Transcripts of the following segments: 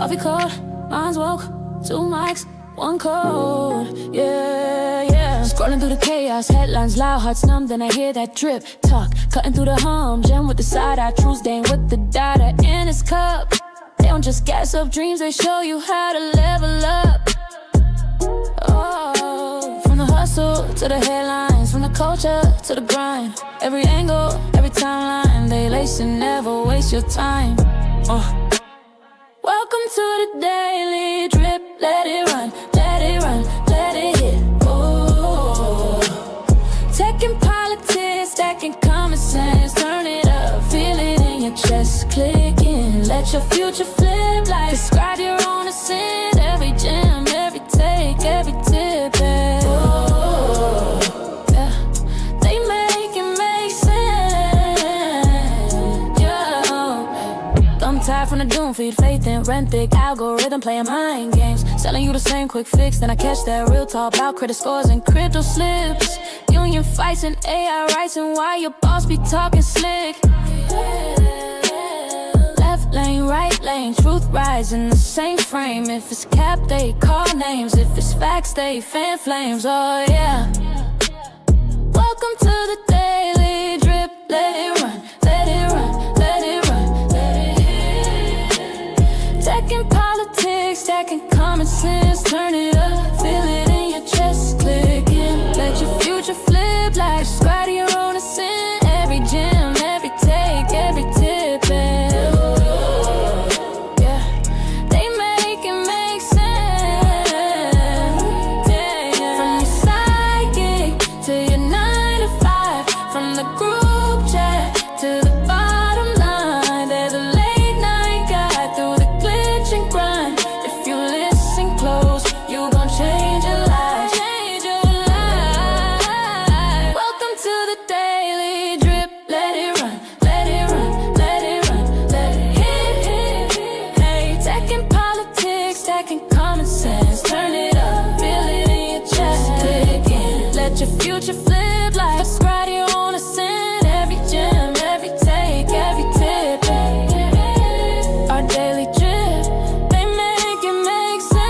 Coffee cold, mine's woke. 2 mics, 1 code. Yeah. Scrolling through the chaos, headlines loud, hearts numb. Then I hear that drip talk, cutting through the hum. Gem with the side eye, true stain with the data in his cup. They don't just gas up dreams, they show you how to level up. Oh, from the hustle to the headlines, from the culture to the grind. Every angle, every timeline, they lace and never waste your time. Welcome to the daily drip. Let it run, let it run, let it hit. Oh, tech and politics, stacking common sense. Turn it up, feel it in your chest. Clicking, let your future flip like describe your own ascent. Every gem, every take, every tip. Oh, yeah, they make it make sense. Yeah, I'm tired from the doom feed, faith in rent thick algorithm playing mind games, selling you the same quick fix. Then I catch that real talk about credit scores and crypto slips. Union fights and AI rights, and why your boss be talking slick. Left lane, right lane, truth rides in the same frame. If it's cap, they call names. If it's facts, they fan flames. Oh yeah. Welcome to the daily drip. Let it run, let it run, let it run, let it hit. Tech and politics, stacking common sense. Turn it up, feel it in your chest. Clicking, let your future flip like describe your own ascent. Every gem, every take, every tip. Future flip like describe your own ascent. Every gem, every take, every tip. Our daily drip, they make it make sense.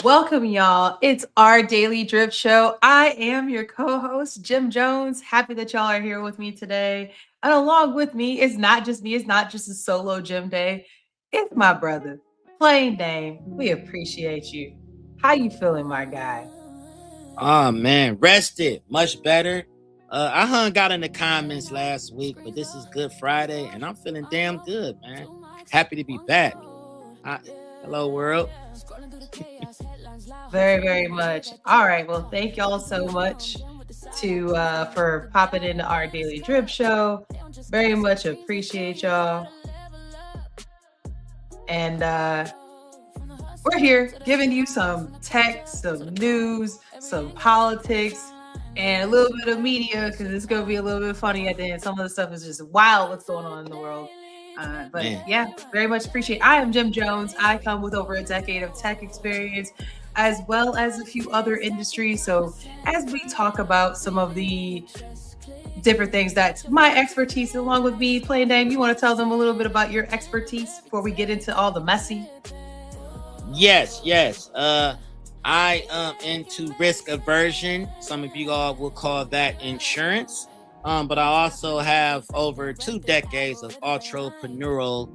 Welcome, y'all. It's our Daily Drip Show. I am your co-host, Jim Jones. Happy that y'all are here with me today. And along with me, it's not just me. It's not just a solo Jim day. It's my brother, Plain Dame. We appreciate you. How you feeling, my guy? Oh, man. Rested. Much better. I hung out in the comments last week, but this is Good Friday, and I'm feeling damn good, man. Happy to be back. Hello, world. Very, very much. All right. Well, thank y'all so much for popping into our Daily Drip Show. Very much appreciate y'all. And we're here giving you some tech, some news, some politics, and a little bit of media, because it's going to be a little bit funny at the end. Some of the stuff is just wild what's going on in the world. But yeah, very much appreciate. I am Jim Jones. I come with over a decade of tech experience, as well as a few other industries. So as we talk about some of the different things that's my expertise, along with me, Plain Dame, you want to tell them a little bit about your expertise before we get into all the messy? Yes. I am into risk aversion. Some of you all will call that insurance. But I also have over 2 decades of entrepreneurial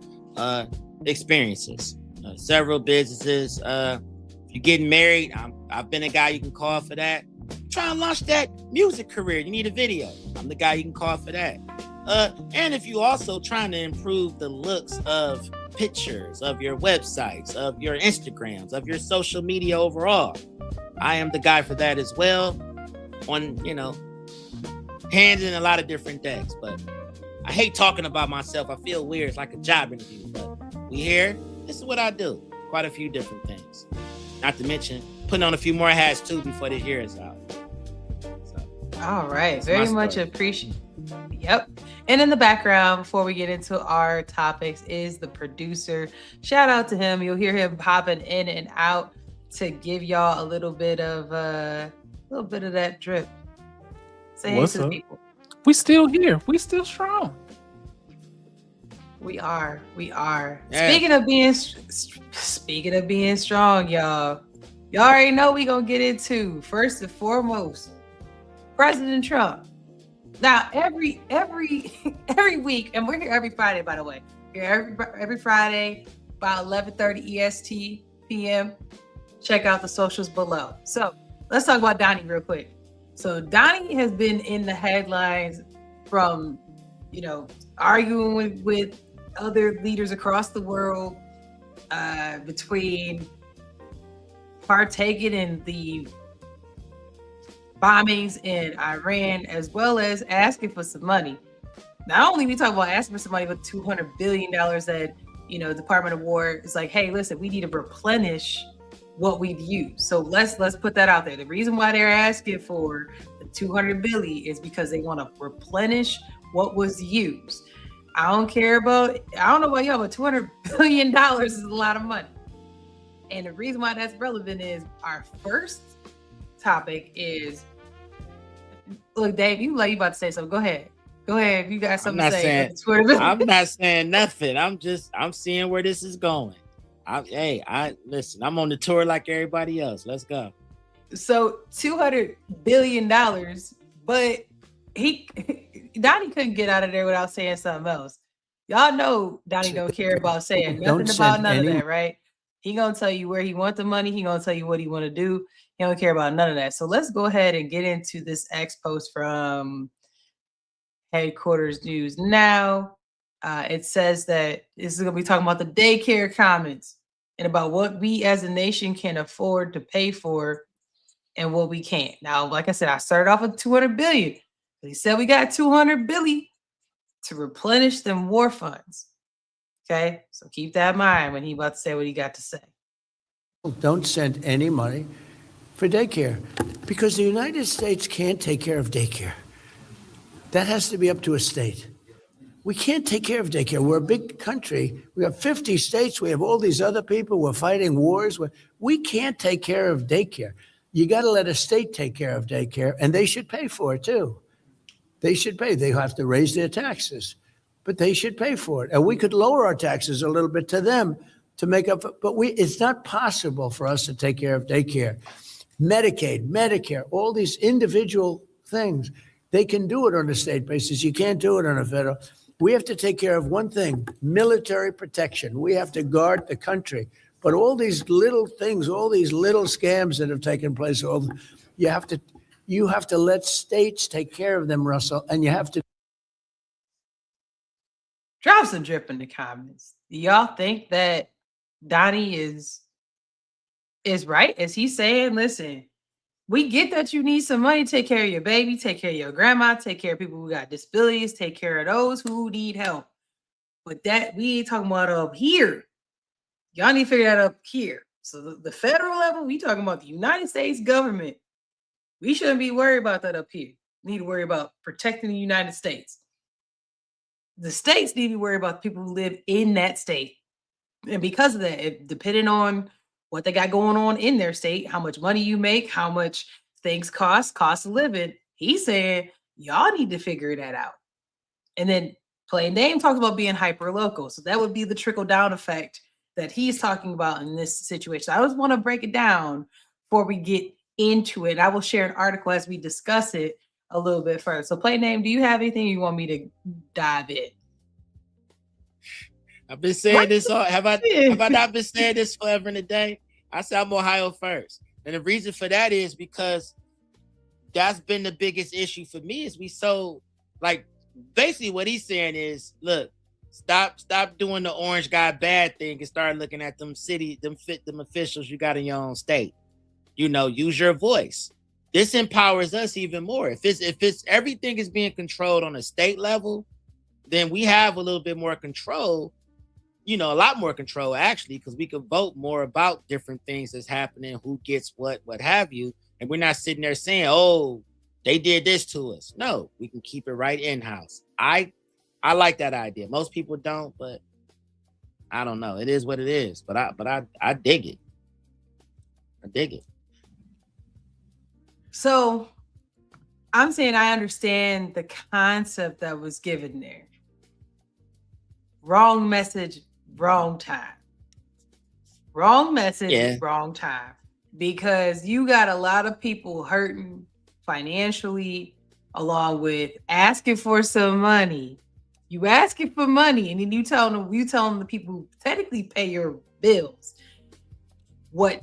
experiences, several businesses. If you're getting married, I've been a guy you can call for that. Try and launch that music career. You need a video. I'm the guy you can call for that. And if you also trying to improve the looks of pictures, of your websites, of your Instagrams, of your social media overall, I am the guy for that as well. Hands in a lot of different decks, but I hate talking about myself. I feel weird. It's like a job interview, but we here. This is what I do. Quite a few different things. Not to mention putting on a few more hats too before the year is out. So. All right. That's Very my much story. appreciate. Yep. And in the background, before we get into our topics, is the producer. Shout out to him. You'll hear him popping in and out to give y'all a little bit of that drip. Say hey What's to the up? people. We still here. We still strong. We are. Yeah. Speaking of being strong, y'all already know we gonna get into first and foremost President Trump. Now every week, and we're here every Friday, by the way. Here every Friday about 11:30 EST PM. Check out the socials below. So let's talk about Donnie real quick. So Donnie has been in the headlines from, arguing with other leaders across the world, between partaking in the bombings in Iran, as well as asking for some money. Not only we talk about asking for some money, but $200 billion that, Department of War is like, hey, listen, we need to replenish what we've used. So let's put that out there. The reason why they're asking for the $200 billion is because they want to replenish what was used. I don't know about y'all, but $200 billion is a lot of money. And the reason why that's relevant is our first topic is, look, Dave, you about to say something. Go ahead. If you got something to say. I'm not saying nothing. I'm seeing where this is going. Listen, I'm on the tour like everybody else. Let's go. So $200 billion, but Donnie couldn't get out of there without saying something else. Y'all know Donnie don't care about saying nothing about none of that, right? He gonna tell you where he want the money. He gonna tell you what he want to do. He don't care about none of that. So let's go ahead and get into this X post from Headquarters News Now. It says that this is gonna be talking about the daycare comments and about what we as a nation can afford to pay for and what we can't. Now, like I said, I started off with $200 billion. He said we got $200 billion to replenish them war funds. Okay, so keep that in mind when he about to say what he got to say. Don't send any money for daycare because the United States can't take care of daycare. That has to be up to a state. We can't take care of daycare. We're a big country. We have 50 states. We have all these other people. We're fighting wars. We can't take care of daycare. You got to let a state take care of daycare, and they should pay for it too. They should pay. They have to raise their taxes, but they should pay for it. And we could lower our taxes a little bit to them to make up. But it's not possible for us to take care of daycare, Medicaid, Medicare, all these individual things. They can do it on a state basis. You can't do it on a federal. We have to take care of one thing, military protection. We have to guard the country. But all these little things, all these little scams that have taken place, you have to let states take care of them, Russell, and you have to drop some drip in the comments. Do y'all think that Donnie is right? Is he saying, listen, we get that you need some money to take care of your baby, take care of your grandma, take care of people who got disabilities, take care of those who need help. But that we ain't talking about up here. Y'all need to figure that up here. So the federal level, we talking about the United States government. We shouldn't be worried about that up here. We need to worry about protecting the United States. The states need to worry about the people who live in that state. And because of that, depending on what they got going on in their state, how much money you make, how much things cost of living, he's saying, y'all need to figure that out. And then Plain Dame talks about being hyper local. So that would be the trickle down effect that he's talking about in this situation. I just want to break it down before we get into it. I will share an article as we discuss it a little bit further. So Plain Dame, do you have anything you want me to dive in? I've been saying this all. Have I not been saying this forever and a day? I said I'm Ohio first. And the reason for that is because that's been the biggest issue for me is basically what he's saying is, look, stop doing the orange guy bad thing and start looking at them officials you got in your own state. Use your voice. This empowers us even more. If it's everything is being controlled on a state level, then we have a little bit more control, a lot more control actually, because we can vote more about different things that's happening, who gets what have you. And we're not sitting there saying, oh, they did this to us. No, we can keep it right in-house. I like that idea. Most people don't, but I don't know. It is what it is. But I dig it. I dig it. So I'm saying I understand the concept that was given there. Wrong message, wrong time. Wrong message, wrong time. Because you got a lot of people hurting financially, along with asking for some money. You asking for money, and then you telling the people who technically pay your bills what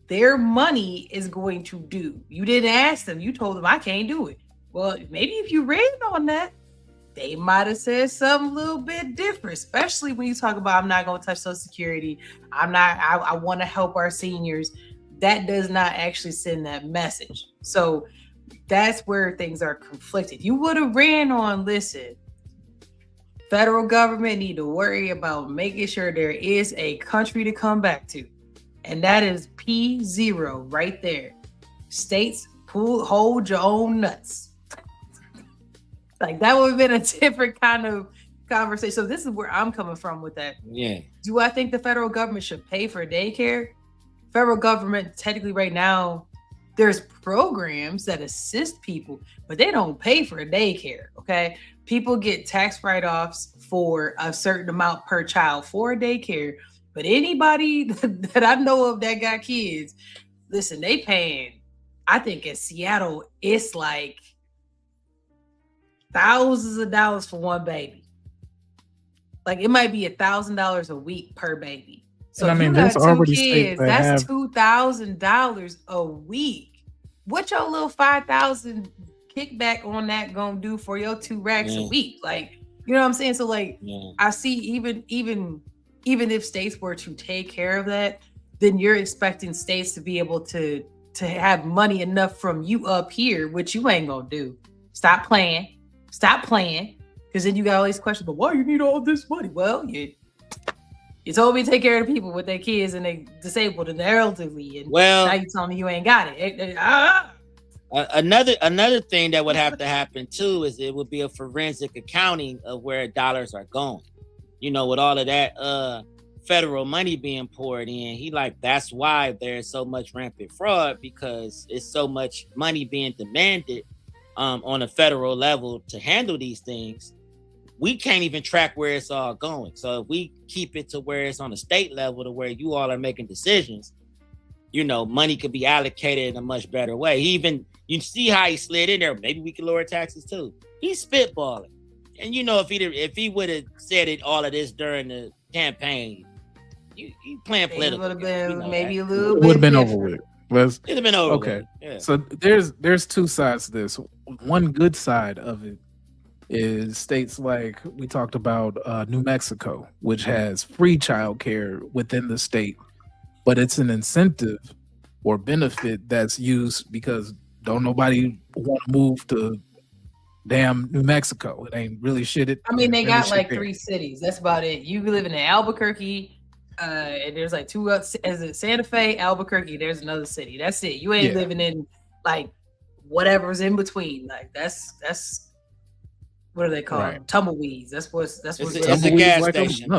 their money is going to do. You didn't ask them. You told them, I can't do it. Well, maybe if you read on that, they might have said something a little bit different, especially when you talk about, I'm not going to touch Social Security. I want to help our seniors. That does not actually send that message. So that's where things are conflicted. You would have ran on, listen, federal government need to worry about making sure there is a country to come back to. And that is P0 right there. States, hold your own nuts. Like, that would have been a different kind of conversation. So this is where I'm coming from with that. Yeah. Do I think the federal government should pay for daycare? Federal government, technically right now, there's programs that assist people, but they don't pay for daycare, okay? People get tax write-offs for a certain amount per child for daycare, but anybody that I know of that got kids, listen, they paying, I think in Seattle, it's like thousands of dollars for one baby. Like, it might be $1,000 a week per baby. So and if you that's got two already kids, that's $2,000 a week. What your little $5,000 kickback on that gonna do for your 2 racks a week? Like, you know what I'm saying? So like, I see even if states were to take care of that, then you're expecting states to be able to have money enough from you up here, which you ain't gonna do. Stop playing. Because then you got all these questions, but why you need all this money? Well, you told me to take care of the people with their kids and they disabled and the elderly, and now you telling me you ain't got it. Another thing that would have to happen too is it would be a forensic accounting of where dollars are going. You know, with all of that federal money being poured in, that's why there's so much rampant fraud, because it's so much money being demanded on a federal level to handle these things. We can't even track where it's all going. So if we keep it to where it's on a state level to where you all are making decisions, you know, money could be allocated in a much better way. You see how he slid in there. Maybe we could lower taxes too. He's spitballing. And you know, if he would have said all of this during the campaign, you playing political. It would have been maybe that. a little bit. It would have been different. over with. It'd have been over. Okay. Yeah. So there's 2 sides to this. One good side of it is states like we talked about New Mexico, which has free childcare within the state, but it's an incentive or benefit that's used because don't nobody want to move to damn New Mexico. It ain't really shit. I mean, they got like 3 cities. That's about it. You live in Albuquerque, and there's like 2 as in Santa Fe, Albuquerque. There's another city. That's it. You ain't living in like whatever's in between. Like that's what do they call them? Tumbleweeds. That's what's it's a gas like station.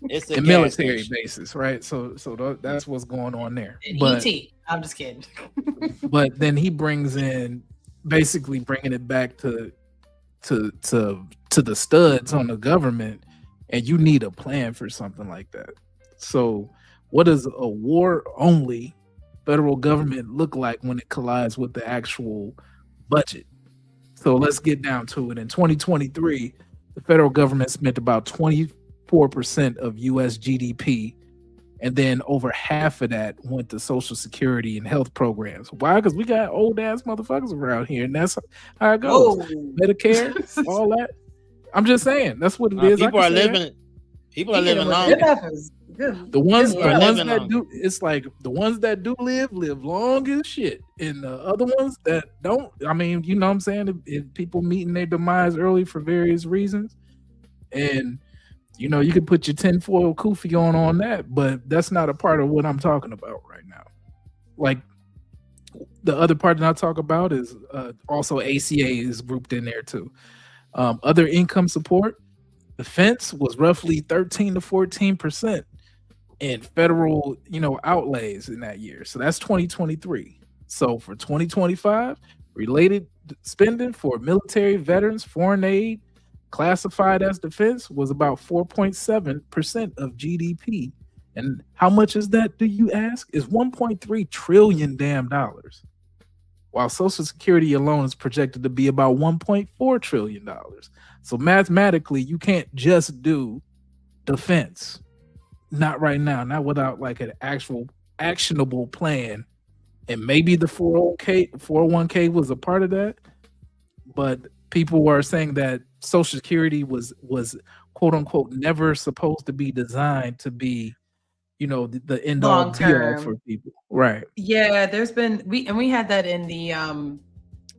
It's a military basis, right? So that's what's going on there. But I'm just kidding. But then he brings in basically bringing it back to the studs on the government, and you need a plan for something like that. So what does a war only federal government look like when it collides with the actual budget? So let's get down to it. In 2023, the federal government spent about 24% of US GDP, and then over half of that went to Social Security and health programs. Why? Because we got old ass motherfuckers around here, and that's how it goes. Medicare, all that. I'm just saying, that's what it is. People are living long. The ones that do, it's like the ones that do live long as shit, and the other ones that don't. I mean, you know what I'm saying? If people meeting their demise early for various reasons, and you know, you can put your tinfoil kufi on that, but that's not a part of what I'm talking about right now. Like the other part that I talk about is also ACA is grouped in there too. Other income support, defense was roughly 13 to 14% in federal, outlays in that year. So that's 2023. So for 2025, related spending for military, veterans, foreign aid, classified as defense was about 4.7% of GDP. And how much is that, do you ask? Is 1.3 trillion damn dollars. While Social Security alone is projected to be about $1.4 trillion. So mathematically, you can't just do defense. Not right now, not without like an actual actionable plan. And maybe the 401k was a part of that. But people were saying that Social Security was quote unquote never supposed to be designed to be, the end all be all for people. Right. Yeah, there's been we had that in the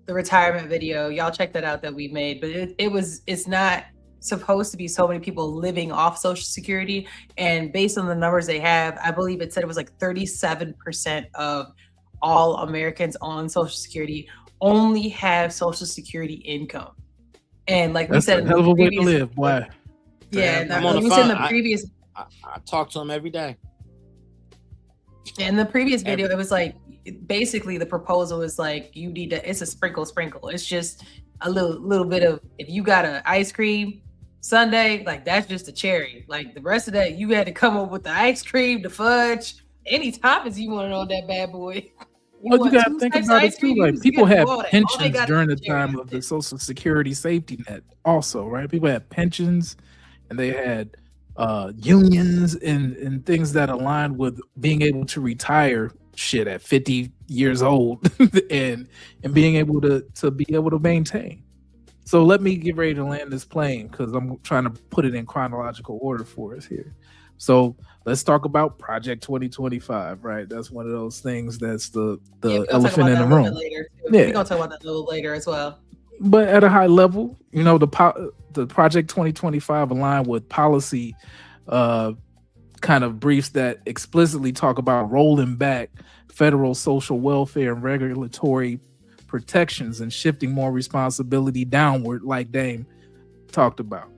retirement video. Y'all check that out that we made, but it's not supposed to be so many people living off Social Security. And based on the numbers they have, I believe it said it was like 37% of all Americans on Social Security only have Social Security income. And like That's we said, a hell of a way to live, boy. Yeah, I'm on the we phone. said in the previous. I talk to him every day. In the previous video, it was like basically the proposal is like you need to. It's a sprinkle. It's just a little bit of, if you got an ice cream sundae, like that's just a cherry. Like the rest of that, you had to come up with the ice cream, the fudge, any toppings you wanted on that bad boy. Well, you gotta think about it too. Like people had pensions got during the cherry. time of the Social Security safety net, also, right? People had pensions, and they had unions and things that aligned with being able to retire shit at 50 years old and being able to maintain. So let me get ready to land this plane because I'm trying to put it in chronological order for us here. So let's talk about Project 2025, right? That's one of those things that's the elephant in the room. We're gonna talk about that a little later as well. But at a high level, the Project 2025 aligned with policy kind of briefs that explicitly talk about rolling back federal social welfare and regulatory protections and shifting more responsibility downward, like Dame talked about.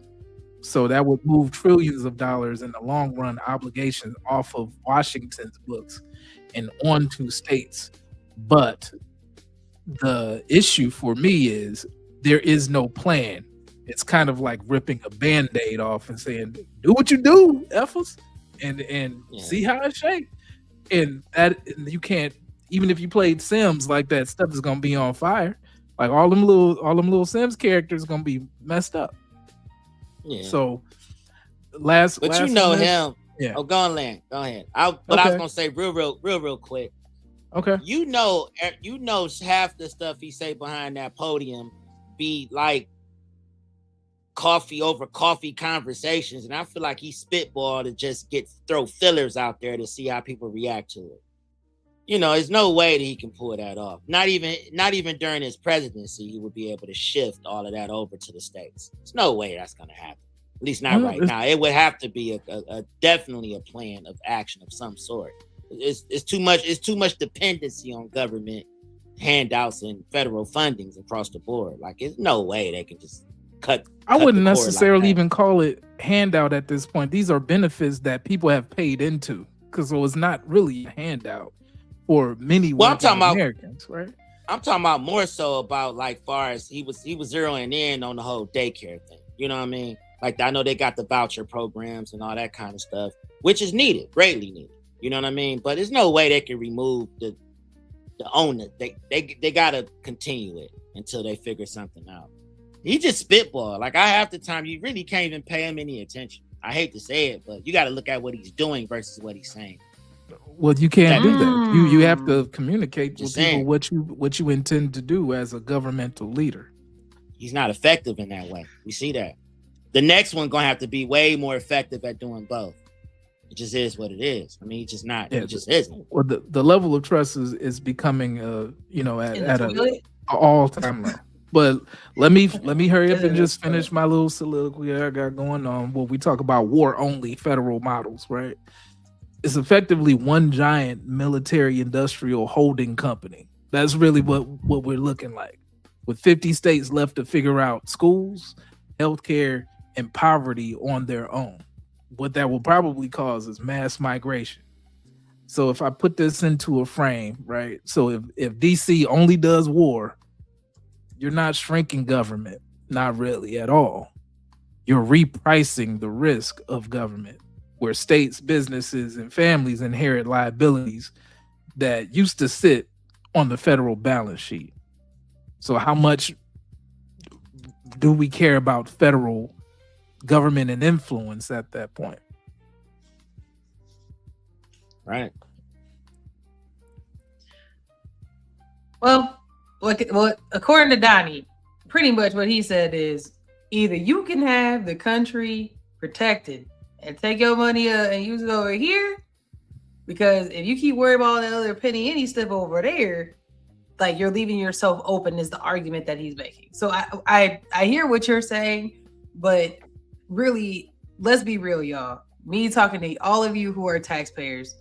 So that would move trillions of dollars in the long run obligations off of Washington's books and onto states. But the issue for me is there is no plan. It's kind of like ripping a Band-Aid off and saying, do what you do, Effers, and see how it shakes. And you can't, even if you played Sims, like that stuff is gonna be on fire. Like all them little Sims characters gonna be messed up. Yeah. So last him. Yeah. Oh, go on, Land. Go ahead. I was gonna say real quick. Okay. You know half the stuff he say behind that podium be like coffee over coffee conversations, and I feel like he spitball to just throw fillers out there to see how people react to it. There's no way that he can pull that off. Not even during his presidency, he would be able to shift all of that over to the states. There's no way that's going to happen. At least not right now. It would have to be a definitely a plan of action of some sort. It's too much. It's too much dependency on government handouts and federal fundings across the board. Like, there's no way they can just cut. I wouldn't necessarily even call it handout at this point. These are benefits that people have paid into, because it was not really a handout for many Americans, right? I'm talking about more so about like far as he was zeroing in on the whole daycare thing. You know what I mean? Like, I know they got the voucher programs and all that kind of stuff, which is needed, greatly needed. You know what I mean? But there's no way they can remove the owner. They gotta continue it until they figure something out. He just spitball. Like, half the time you really can't even pay him any attention. I hate to say it, but you got to look at what he's doing versus what he's saying. Well, you can't do that. You have to communicate with people what you intend to do as a governmental leader. He's not effective in that way. We see that. The next one gonna have to be way more effective at doing both. It just is what it is. I mean, he's just not. Yeah, it just isn't. Well, the level of trust is becoming at an all-time low. But let me hurry up and just finish my little soliloquy I got going on. When we talk about war-only federal models, right? It's effectively one giant military industrial holding company That's really what we're looking like. With 50 states left to figure out schools, healthcare, and poverty on their own. What that will probably cause is mass migration. So if I put this into a frame, right? So if DC only does war, you're not shrinking government, not really at all. You're repricing the risk of government, where states, businesses, and families inherit liabilities that used to sit on the federal balance sheet. So how much do we care about federal government and influence at that point? Right. Well, according to Donnie, pretty much what he said is either you can have the country protected and take your money and use it over here, because if you keep worrying about all that other penny any stuff over there, like you're leaving yourself open is the argument that he's making. So I hear what you're saying, but really, let's be real, y'all. Me talking to all of you who are taxpayers,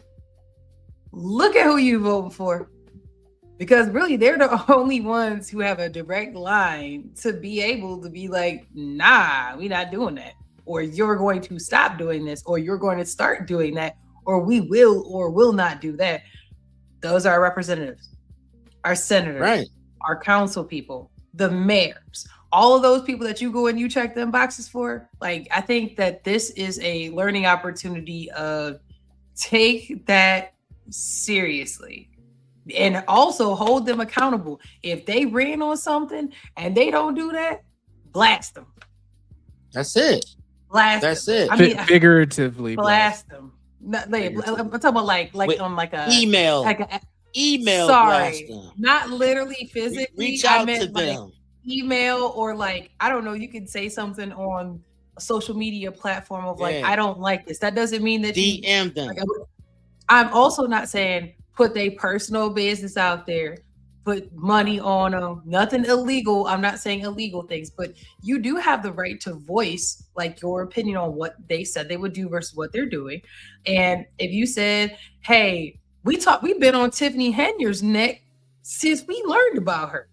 look at who you voting for. Because really, they're the only ones who have a direct line to be able to be like, nah, we're not doing that. Or you're going to stop doing this, or you're going to start doing that, or we will or will not do that. Those are our representatives, our senators, right, our council people, the mayors, all of those people that you go and you check them boxes for. Like, I think that this is a learning opportunity of take that seriously. And also hold them accountable. If they ran on something and they don't do that, blast them. That's it. That's it. I mean, figuratively blast them. Not, like, I'm talking about like on like a email. Like a email. Sorry, blast them. not literally physically. Reach out to them. Like email, or like, I don't know. You could say something on a social media platform of like, I don't like this. That doesn't mean that DM them. Like, I'm also not saying put their personal business out there, put money on them, nothing illegal. I'm not saying illegal things, but you do have the right to voice like your opinion on what they said they would do versus what they're doing. And if you said, hey, we've been on Tiffany Henyer's neck since we learned about her.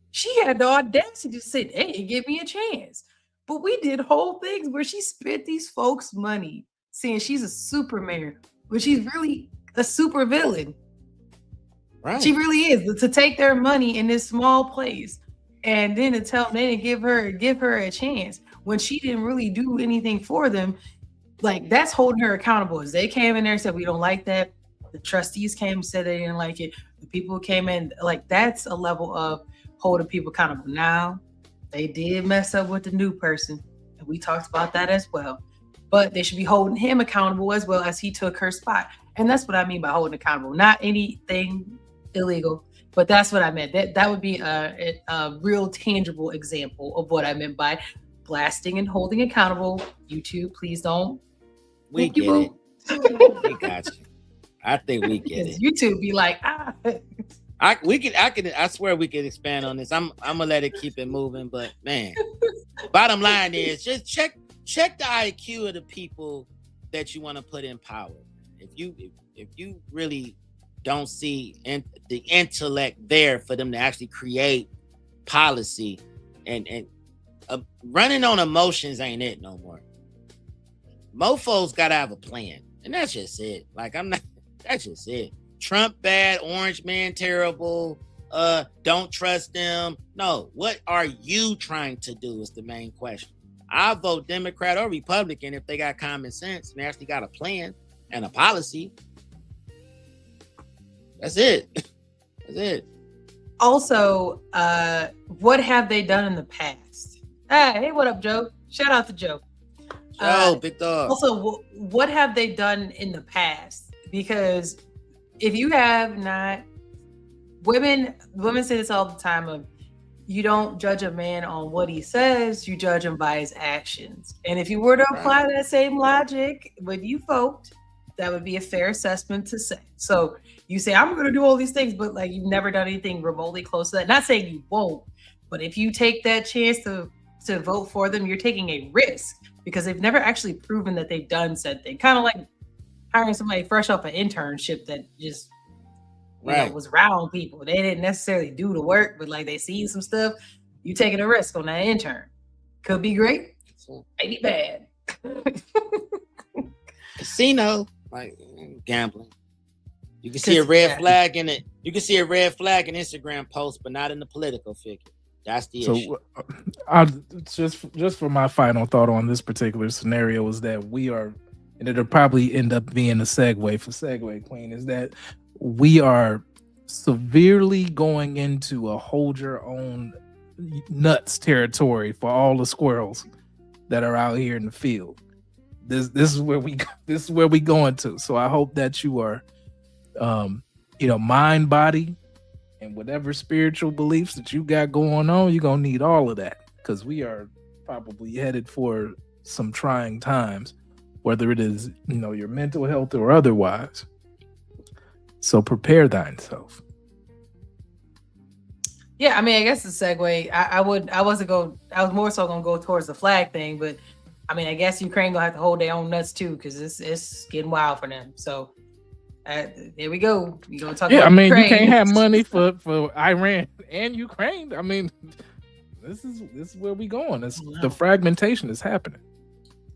She had the audacity to say, hey, give me a chance. But we did whole things where she spent these folks' money saying she's a super mayor, but she's really a super villain. Right. She really is, to take their money in this small place and then to tell them they didn't give her a chance when she didn't really do anything for them. Like, that's holding her accountable. As they came in there and said, we don't like that. The trustees came and said they didn't like it. The people who came in, like, that's a level of holding people accountable. Now, they did mess up with the new person, and we talked about that as well. But they should be holding him accountable as well, as he took her spot. And that's what I mean by holding accountable. Not anything illegal, but that's what I meant. That would be a real tangible example of what I meant by blasting and holding accountable. YouTube, please don't. We get it. We got you. I think we get it. YouTube be like, I swear we could expand on this. I'm gonna let it keep it moving, but man, bottom line is just check the IQ of the people that you want to put in power. If you really don't see the intellect there for them to actually create policy, and running on emotions ain't it no more. Mofos gotta have a plan, and that's just it. Like, that's just it. Trump bad, Orange Man terrible, don't trust them. No, what are you trying to do is the main question. I'll vote Democrat or Republican if they got common sense and they actually got a plan and a policy. That's it. That's it. Also, what have they done in the past? Hey, what up, Joe? Shout out to Joe. Big dog. Also, what have they done in the past? Because if you have not, women say this all the time of, you don't judge a man on what he says, you judge him by his actions. And if you were to apply that same logic when you vote, that would be a fair assessment to say. So you say, I'm going to do all these things, but like, you've never done anything remotely close to that. Not saying you won't, but if you take that chance to vote for them, you're taking a risk because they've never actually proven that they've done said thing. Kind of like hiring somebody fresh off an internship that just Right. was around people. They didn't necessarily do the work, but like they seen some stuff. You taking a risk on that intern. Could be great, maybe bad. Casino, like gambling. You can see a red flag in it. You can see a red flag in Instagram post, but not in the political figure. That's the issue. Just for my final thought on this particular scenario is that we are, and it'll probably end up being a segue for Segue Queen, is that we are severely going into a hold your own nuts territory for all the squirrels that are out here in the field. This is where we going to. So I hope that you are, mind, body, and whatever spiritual beliefs that you got going on, you're gonna need all of that, because we are probably headed for some trying times, whether it is your mental health or otherwise. So prepare thyself. Yeah, I mean, I guess the segue. I was more so gonna go towards the flag thing, but I mean, I guess Ukraine gonna have to hold their own nuts too, because it's getting wild for them. So there we go. We gonna talk. Yeah, about I mean, Ukraine. you can't have money for Iran and Ukraine. I mean, this is where we going. The fragmentation is happening.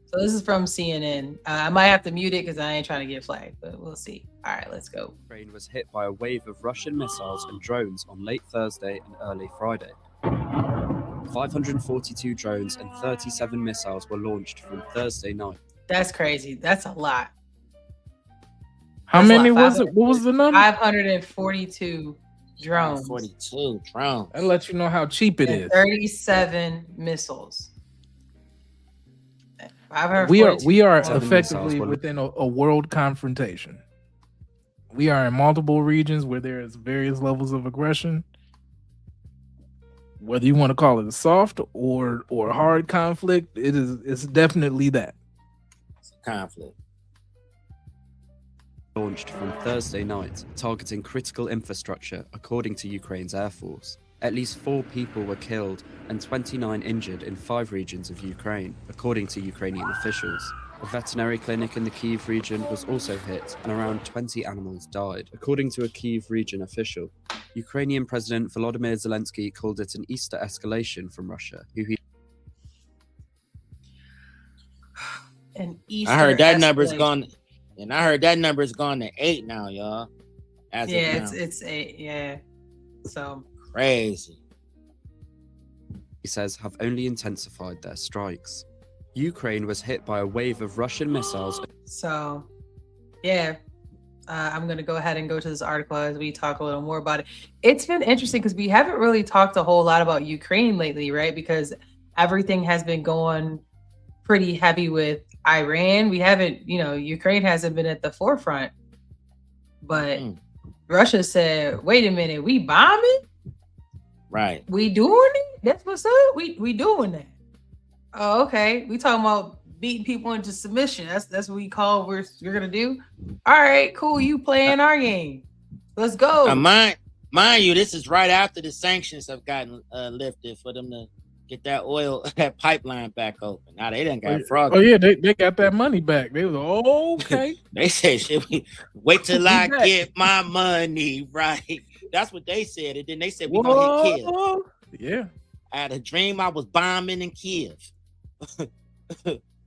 So this is from CNN. I might have to mute it because I ain't trying to get flagged, but we'll see. All right, let's go. Ukraine was hit by a wave of Russian missiles and drones on late Thursday and early Friday. 542 drones and 37 missiles were launched from Thursday night. That's crazy. That's a lot. How many was it? What was the number? 542 drones. 42 drones. That lets you know how cheap it is. 37 missiles. We are effectively within a world confrontation. We are in multiple regions where there is various levels of aggression. Whether you want to call it a soft or hard conflict, it's definitely that. It's a conflict. Launched from Thursday night, targeting critical infrastructure, according to Ukraine's Air Force. At least 4 people were killed and 29 injured in 5 regions of Ukraine, according to Ukrainian officials. A veterinary clinic in the Kyiv region was also hit, and around 20 animals died, according to a Kyiv region official. Ukrainian President Volodymyr Zelensky called it an Easter escalation from Russia, I heard that number's gone, and I heard that number's gone to 8 now, y'all. It's 8. Yeah, so crazy. He says have only intensified their strikes. Ukraine was hit by a wave of Russian missiles. So, yeah, I'm going to go ahead and go to this article as we talk a little more about it. It's been interesting because we haven't really talked a whole lot about Ukraine lately, right? Because everything has been going pretty heavy with Iran. We haven't, Ukraine hasn't been at the forefront. But Russia said, wait a minute, we bombing? Right. We doing it? That's what's up? We doing that. Oh, okay. We talking about beating people into submission. That's what we call we're gonna do. All right, cool. You playing our game. Let's go. Mind you, this is right after the sanctions have gotten lifted for them to get that oil, that pipeline back open. Now they done got froggy. Oh yeah, they got that money back. They was okay. They said, should we wait till I get my money right? That's what they said. And then they said, we're gonna hit Kiev. Yeah. I had a dream I was bombing in Kiev.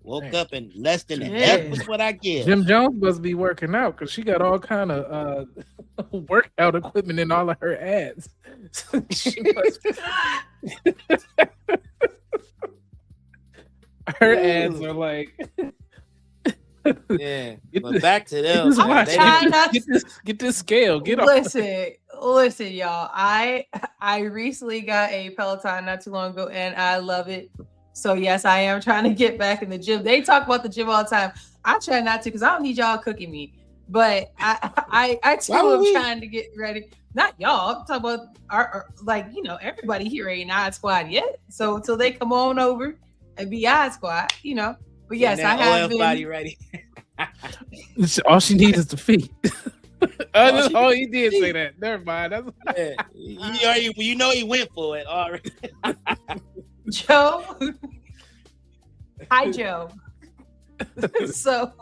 Woke up and less than an F was what I get. Jim Jones must be working out because she got all kind of workout equipment in all of her ads. Her ads are like, yeah. But back to them. Get this scale. Get off. Listen, y'all. I recently got a Peloton not too long ago, and I love it. So yes, I am trying to get back in the gym. They talk about the gym all the time. I try not to because I don't need y'all cooking me. But I too am trying to get ready. Not y'all. I'm talking about our everybody here ain't Odd Squad yet. So until they come on over and be Odd Squad, But yes, I have been. Body ready. All she needs is the feet. Oh, he did say that. Never mind. That's he went for it already. Joe. Hi, Joe. So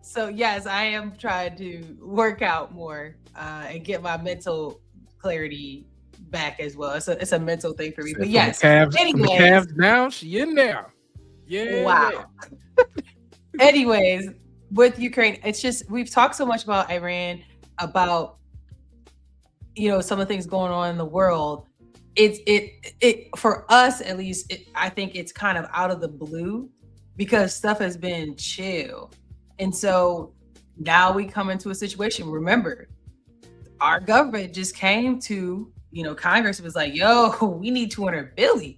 So yes, I am trying to work out more and get my mental clarity back as well. It's a mental thing for me. But yes, from the anyways, calves down, she in there. Yeah. wow. Anyways, with Ukraine, it's just we've talked so much about Iran, about some of the things going on in the world. It for us at least, I think it's kind of out of the blue because stuff has been chill. And so now we come into a situation. Remember, our government just came to, Congress was like, yo, we need 200 billion.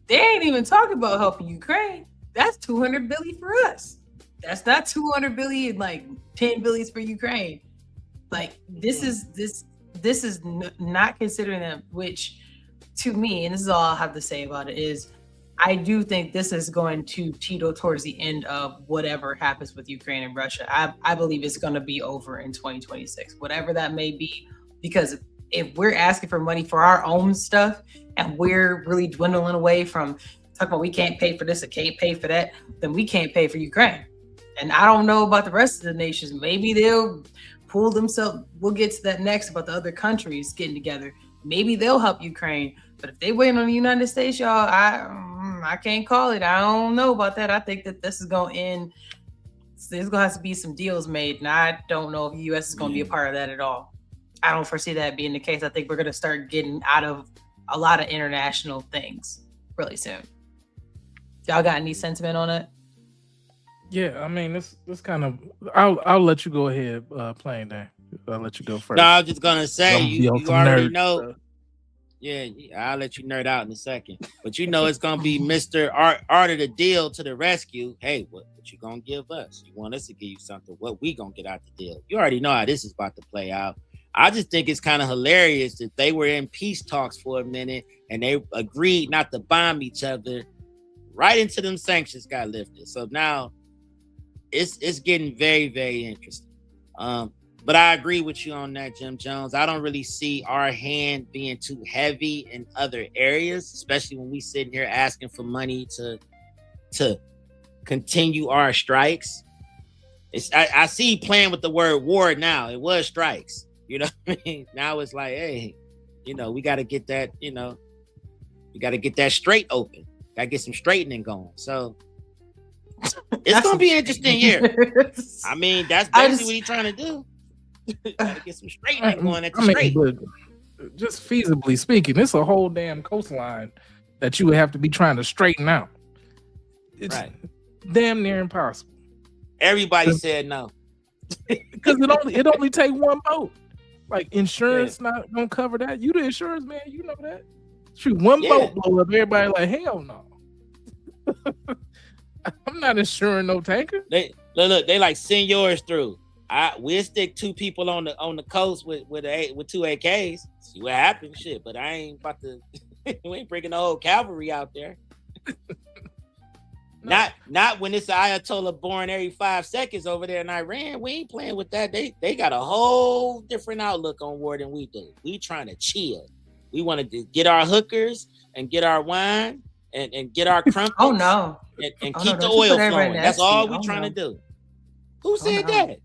They ain't even talking about helping Ukraine. That's 200 billion for us. That's not 200 billion, like 10 billion for Ukraine. Like this is not considering them, which to me, and this is all I'll have to say about it, is I do think this is going to teeter towards the end of whatever happens with Ukraine and Russia. I believe it's going to be over in 2026, whatever that may be, because if we're asking for money for our own stuff and we're really dwindling away from talking about we can't pay for this or can't pay for that, then we can't pay for Ukraine. And I don't know about the rest of the nations. Maybe they'll pull themselves. We'll get to that next about the other countries getting together. Maybe they'll help Ukraine. But if they wait on the United States, y'all, I can't call it. I don't know about that. I think that this is going to end. There's going to have to be some deals made. And I don't know if the U.S. is going to be a part of that at all. I don't foresee that being the case. I think we're going to start getting out of a lot of international things really soon. Y'all got any sentiment on it? Yeah, I mean, this kind of. I'll let you go ahead, playing there. I'll let you go first. No, I was just gonna say you already know. Stuff. Yeah, I'll let you nerd out in a second. But it's gonna be Mr. Art of the deal to the rescue. Hey, what you gonna give us? You want us to give you something? What we gonna get out the deal? You already know how this is about to play out. I just think it's kind of hilarious that they were in peace talks for a minute and they agreed not to bomb each other right into them sanctions got lifted. So now it's getting very, very interesting. But I agree with you on that, Jim Jones. I don't really see our hand being too heavy in other areas, especially when we sitting here asking for money to continue our strikes. I see playing with the word war now. It was strikes. You know what I mean? Now it's like, hey, we got to get that, we got to get that straight open. Got to get some straightening going. So it's going to be an interesting year. I mean, that's basically what he's trying to do. Gotta get some straightening going at the straight. But just feasibly speaking, it's a whole damn coastline that you would have to be trying to straighten out. It's damn near impossible. Everybody said no. Because it only take one boat. Like insurance not gonna cover that. You the insurance man, you know that. Shoot, one boat blow up, everybody like hell no. I'm not insuring no tanker. They look, they like send yours through. We'll stick two people on the coast with two AKs. See what happens, shit. But I ain't about to. We ain't bringing the whole cavalry out there. No. Not when it's an Ayatollah born every 5 seconds over there in Iran. We ain't playing with that. They got a whole different outlook on war than we do. We trying to chill. We want to get our hookers and get our wine and get our crumpets. Oh no! And keep the oil flowing. That's all we trying to do. Who said that?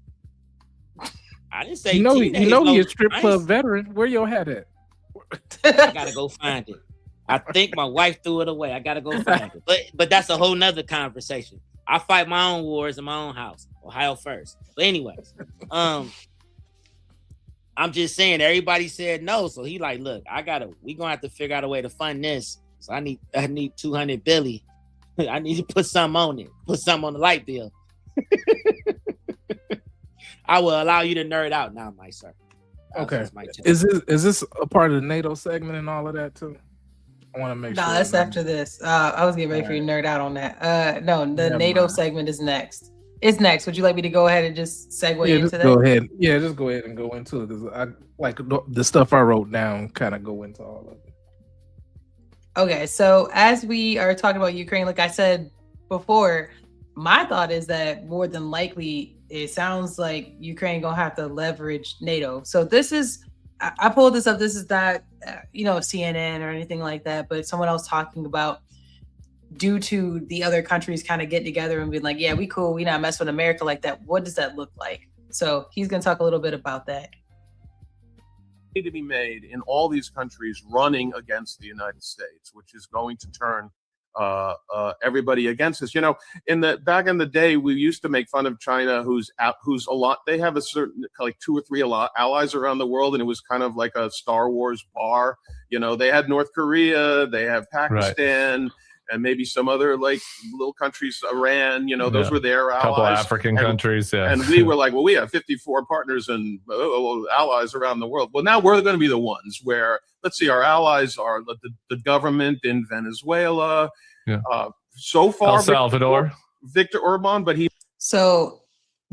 I didn't say. You're a strip club veteran. Where your hat at? I gotta go find it. I think my wife threw it away. I gotta go find it. But that's a whole nother conversation. I fight my own wars in my own house. Ohio first. But anyways, I'm just saying everybody said no. So he like, look, we gonna have to figure out a way to fund this. So I need 200 billion. I need to put something on it. Put something on the light bill. I will allow you to nerd out now, my sir. Okay. Is this a part of the NATO segment and all of that too? I want to make sure. No, that's after this. I was getting ready for you to nerd out on that. No, the NATO segment is next. It's next. Would you like me to go ahead and just segue into that? Go ahead. Yeah, just go ahead and go into it because I like the stuff I wrote down. Kind of go into all of it. Okay, so as we are talking about Ukraine, like I said before, my thought is that more than likely, it sounds like Ukraine gonna have to leverage NATO. So this is, I pulled this up. This is not, CNN or anything like that, but someone else talking about due to the other countries kind of getting together and being like, yeah, we cool, we not mess with America like that. What does that look like? So he's going to talk a little bit about that. To be made in all these countries running against the United States, which is going to turn everybody against us. You know, back in the day, we used to make fun of China, who's a lot. They have a certain like 2 or 3 allies around the world, and it was kind of like a Star Wars bar. You know, they had North Korea, they have Pakistan. Right. And maybe some other like little countries, Iran, you know, those were their allies. A couple African countries, yeah. And we were like, well, we have 54 partners and allies around the world. Well, now we're going to be the ones where, let's see, our allies are the government in Venezuela. Yeah. So far, El Salvador. Victor Orban, but he. So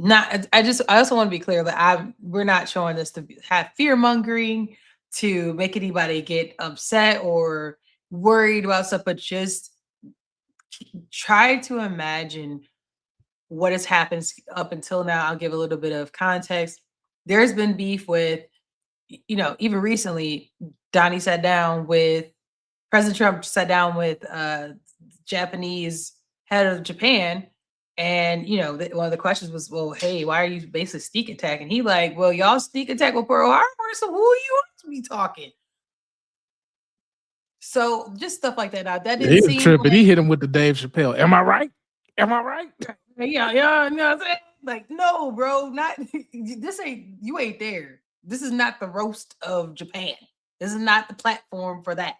I also want to be clear that we're not showing this to have fear mongering, to make anybody get upset or worried about stuff, but just try to imagine what has happened up until now. I'll give a little bit of context. There's been beef with, you know, even recently, President Trump sat down with Japanese head of Japan. And, you know, one of the questions was, well, hey, why are you basically sneak attacking? He like, well, y'all sneak attack with Pearl Harbor, so who are you to be talking? So just stuff like that. Now that didn't seem tripping. Like, he hit him with the Dave Chappelle. Am I right? Am I right? Yeah. You know what I'm saying? Like, no, bro, not you ain't there. This is not the roast of Japan. This is not the platform for that.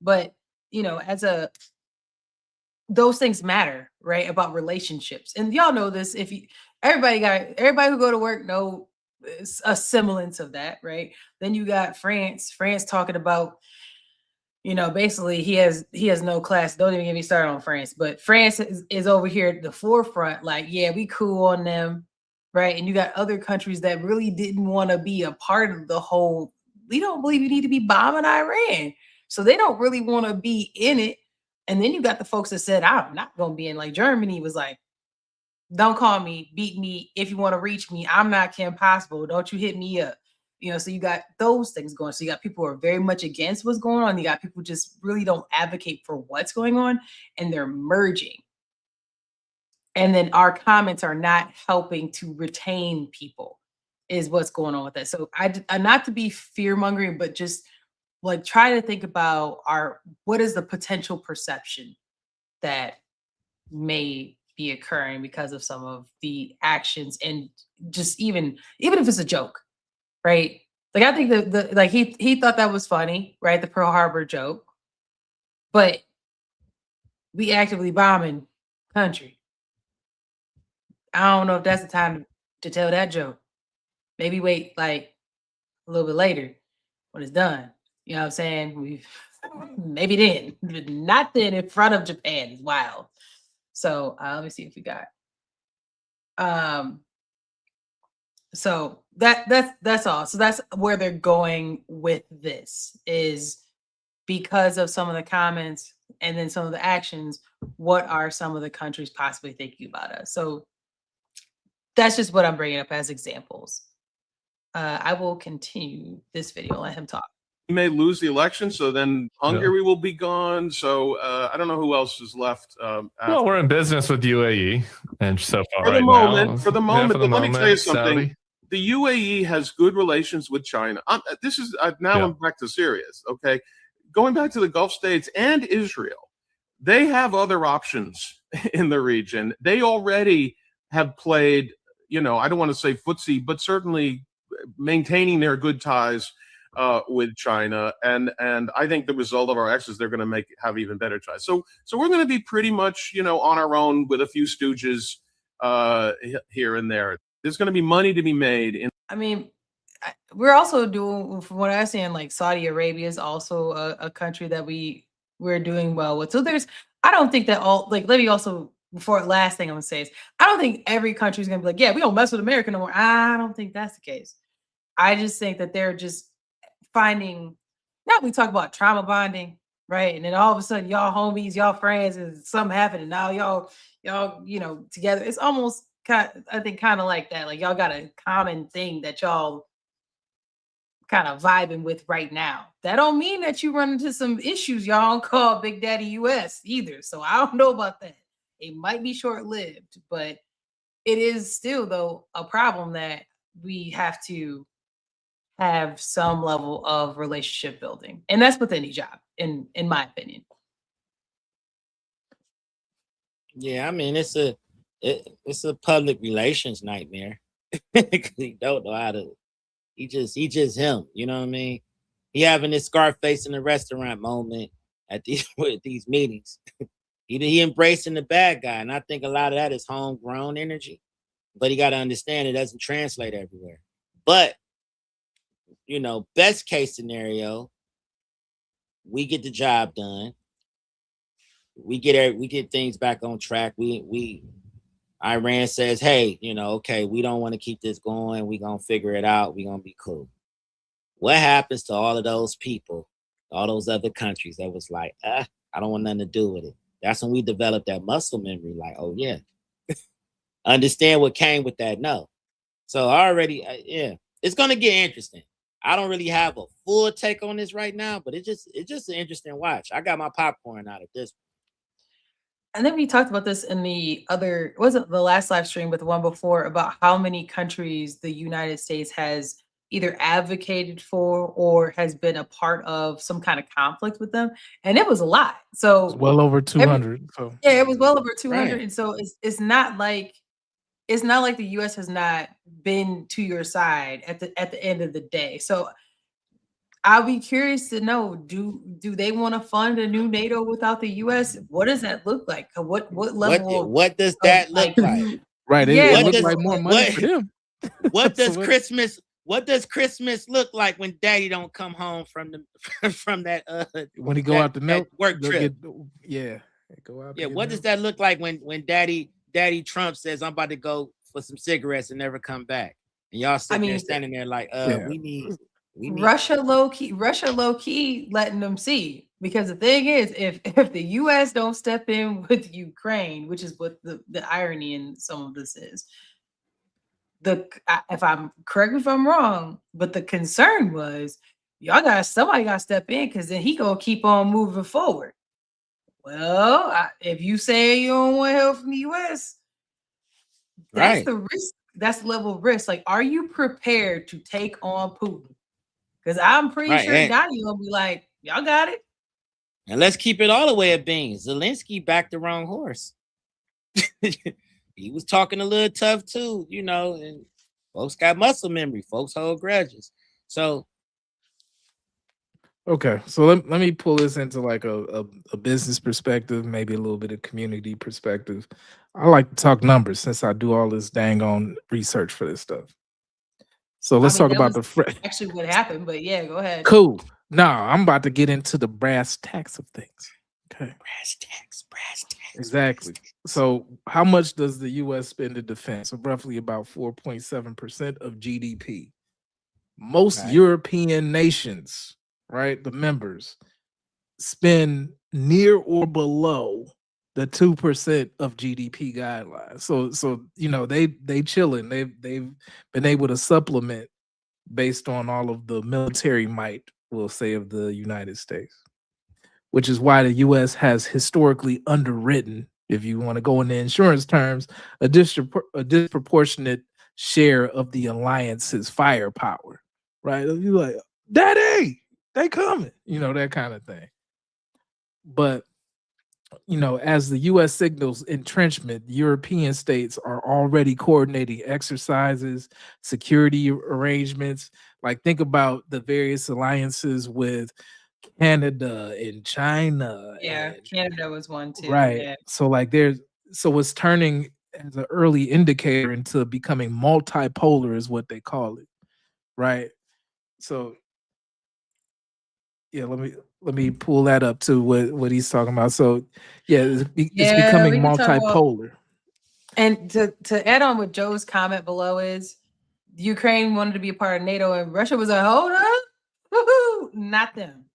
But you know, those things matter, right? About relationships. And y'all know this. Everybody who go to work know a semblance of that, right? Then you got France talking about, you know, basically he has no class. Don't even get me started on France, but France is over here at the forefront. Like, yeah, we cool on them, right? And you got other countries that really didn't want to be a part of the whole. We don't believe you need to be bombing Iran, so they don't really want to be in it. And then you got the folks that said, I'm not going to be in. Like Germany was like, don't call me, beat me if you want to reach me. I'm not Kim Possible. Don't you hit me up. You know, so you got those things going. So you got people who are very much against what's going on. You got people who just really don't advocate for what's going on, and they're merging. And then our comments are not helping to retain people, is what's going on with that. So I not to be fear mongering, but just like try to think about what is the potential perception that may be occurring because of some of the actions, and just even if it's a joke. Right. Like, I think that he thought that was funny, right? The Pearl Harbor joke, but we actively bombing country. I don't know if that's the time to tell that joke. Maybe wait like a little bit later when it's done. You know what I'm saying? Maybe then, but not then in front of Japan is wild. So let me see if we got. So that's all. So that's where they're going with this, is because of some of the comments and then some of the actions. What are some of the countries possibly thinking about us? So that's just what I'm bringing up as examples. I will continue this video. Let him talk. We may lose the election, so then Hungary will be gone. So I don't know who else is left. Well, we're in business with UAE, and so far for the moment. But let me tell you something. Saudi. The UAE has good relations with China. I'm back to serious. Okay, going back to the Gulf states and Israel, they have other options in the region. They already have played, you know, I don't want to say footsie, but certainly maintaining their good ties with China, and I think the result of our actions, they're going to have even better ties. So we're going to be pretty much, you know, on our own with a few stooges here and there. There's going to be money to be made. I mean, we're also doing, from what I'm saying, like Saudi Arabia is also a country that we're doing well with. So I don't think that let me also, before last thing I'm going to say is, I don't think every country is going to be like, yeah, we don't mess with America no more. I don't think that's the case. I just think that they're just finding, now we talk about trauma bonding, right? And then all of a sudden, y'all homies, y'all friends, and something happened, and now y'all, you know, together. It's almost kind of like that. Like, y'all got a common thing that y'all kind of vibing with right now. That don't mean that you run into some issues y'all call Big Daddy US either. So I don't know about that. It might be short-lived, but it is still though a problem that we have to have some level of relationship building. And that's with any job, in my opinion. Yeah, I mean it's a public relations nightmare. He don't know how to. He just him. You know what I mean? He having this Scarface in the restaurant moment at these with these meetings. He embracing the bad guy, and I think a lot of that is homegrown energy. But he got to understand it doesn't translate everywhere. But you know, best case scenario, we get the job done. We get things back on track. Iran says, hey, you know, okay, we don't want to keep this going. We're going to figure it out. We're going to be cool. What happens to all of those people, all those other countries that was like, I don't want nothing to do with it. That's when we developed that muscle memory. Like, oh, yeah. Understand what came with that? No. So already, it's going to get interesting. I don't really have a full take on this right now, but it's just an interesting watch. I got my popcorn out at this point. And then we talked about this in the other, wasn't the last live stream, but the one before, about how many countries the United States has either advocated for or has been a part of some kind of conflict with them. And it was a lot. So it's well over 200. It was well over 200. Right. And so it's not like the US has not been to your side at the end of the day. So I'll be curious to know, do they want to fund a new NATO without the US? What does that look like? What level? What does that look like? Right. Yeah, it looks like more money for them. What does Christmas look like when Daddy don't come home from that when he go out to milk work trip? Go out. Yeah, what does that look like when Daddy Trump says I'm about to go for some cigarettes and never come back, and y'all there standing there like we need Russia low key letting them see, because the thing is, if the US don't step in with Ukraine, which is what the irony in some of this is, if I'm correct me if I'm wrong, but the concern was somebody got to step in, because then he gonna keep on moving forward. Well, if you say you don't want help from the US, that's the risk. That's the level of risk. Like, are you prepared to take on Putin? Because I'm pretty sure Donnie will be like, y'all got it. And let's keep it all the way at beans. Zelensky backed the wrong horse. He was talking a little tough too, you know, and folks got muscle memory. Folks hold grudges. So okay, so let me pull this into like a business perspective, maybe a little bit of community perspective. I like to talk numbers since I do all this dang on research for this stuff. So let's talk about actually what happened, but yeah, go ahead. Cool. Now I'm about to get into the brass tacks of things. Okay. Brass tacks. Exactly. So how much does the U.S. spend in defense? So roughly about 4.7% of GDP. Most European nations, right, the members, spend near or below the 2% of GDP guidelines. So you know, they chilling. They've been able to supplement based on all of the military might, we'll say, of the United States, which is why the U.S. has historically underwritten, if you want to go into insurance terms, a disproportionate share of the alliance's firepower. Right? You're like, Daddy, they coming, you know, that kind of thing. But you know, as the U.S. signals entrenchment, European states are already coordinating exercises, security arrangements. Like, think about the various alliances with Canada and China. Yeah, Canada was one too. Right. Yeah. So like it's turning as an early indicator into becoming multipolar is what they call it. Right. So yeah, let me pull that up to what he's talking about. So yeah, it's becoming multipolar. And to add on what Joe's comment below is, Ukraine wanted to be a part of NATO and Russia was like, hold up, woohoo, not them.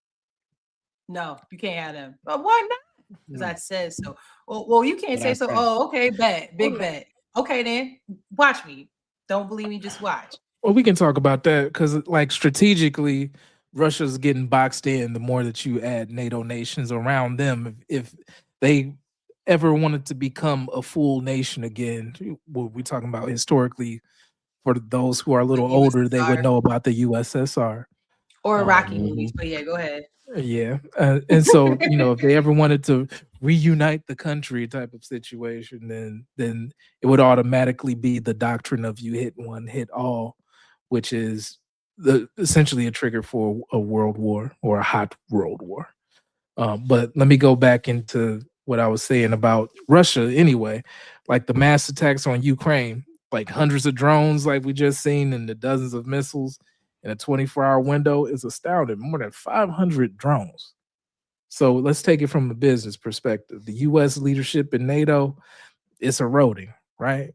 No, you can't have them. But why not? Because I said so. Well, you can't say so. Oh, okay, bet, big bet. Okay, then watch me. Don't believe me, just watch. Well, we can talk about that because, like, strategically, Russia's getting boxed in. The more that you add NATO nations around them, if they ever wanted to become a full nation again, what we're talking about historically, for those who are a little older, they would USSR know about the USSR. or Rocky Um, movies. But yeah, go ahead. Yeah, and so if they ever wanted to reunite the country type of situation, then it would automatically be the doctrine of you hit one, hit all, which is essentially a trigger for a world war or a hot world war. But let me go back into what I was saying about Russia anyway, like the mass attacks on Ukraine, like hundreds of drones, like we just seen, and the dozens of missiles in a 24-hour window is astounding. More than 500 drones. So let's take it from a business perspective. The U.S. leadership in NATO is eroding, right?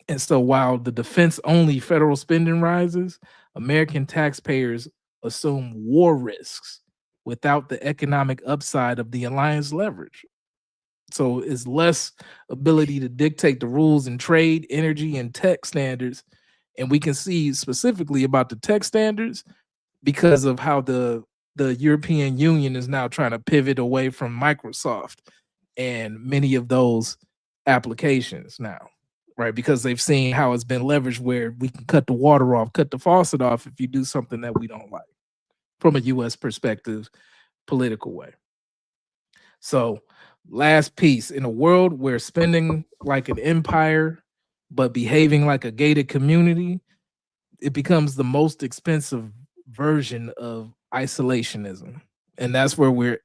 And so while the defense-only federal spending rises, American taxpayers assume war risks without the economic upside of the alliance leverage. So it's less ability to dictate the rules in trade, energy, and tech standards. And we can see specifically about the tech standards because of how the European Union is now trying to pivot away from Microsoft and many of those applications now, right? Because they've seen how it's been leveraged where we can cut the water off, cut the faucet off if you do something that we don't like from a US perspective, political way. So last piece, in a world where spending like an empire but behaving like a gated community, it becomes the most expensive version of isolationism. And that's where we're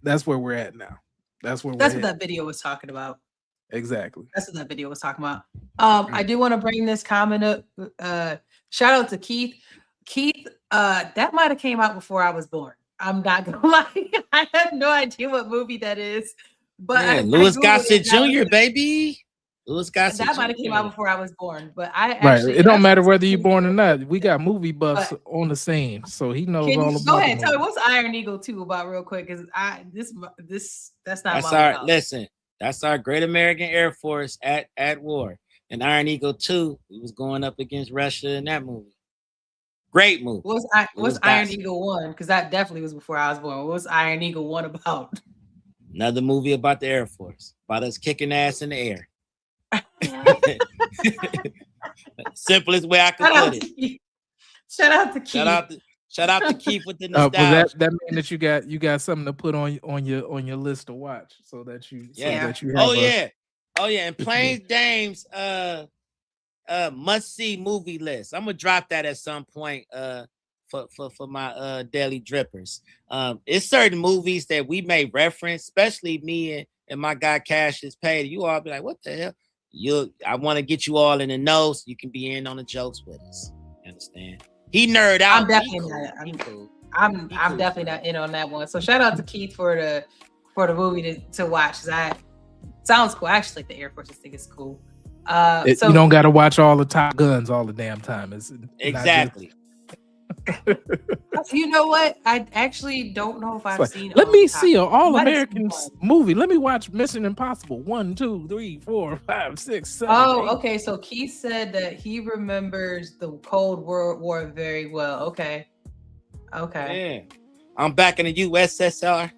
at now. That's what that video was talking about. Exactly. That's what that video was talking about. I do want to bring this comment up. Shout out to Keith. Keith, that might have came out before I was born. I'm not gonna lie. I have no idea what movie that is. But Louis Gossett Jr., baby. Louis Gossett. That might have came out before I was born, but I right. actually It don't matter whether you're born or not. We got movie buffs on the scene, so he knows all about. Go ahead, tell me what's Iron Eagle 2 about real quick? Because that's not. Listen. That's our Great American Air Force at war. And Iron Eagle 2, he was going up against Russia in that movie. Great movie. What's Iron Eagle 1? Because that definitely was before I was born. What's Iron Eagle 1 about? Another movie about the Air Force, about us kicking ass in the air. Simplest way I could put it. Shout out to Keith. Shout out to Keith with the nostalgia. Well, that means that you got something to put on your list to watch, so that you and Plains Dame's must see movie list. I'm gonna drop that at some point for my daily drippers. It's certain movies that we may reference, especially me and my guy Cassius Pay. You all be like, what the hell? I want to get you all in the know so you can be in on the jokes with us. You understand? He nerd out. I'm definitely not in on that one. So shout out to Keith for the movie to watch. Sounds cool. I actually like the Air Force. I think it's cool. So you don't got to watch all the Top Guns all the damn time. Exactly. You know what? I actually don't know if I've seen. Let me see an all-American movie. Let me watch Mission Impossible 1, 2, 3, 4, 5, 6, 7. Oh, 8. okay. So Keith said that he remembers the Cold War very well. Okay. Yeah. I'm back in the USSR.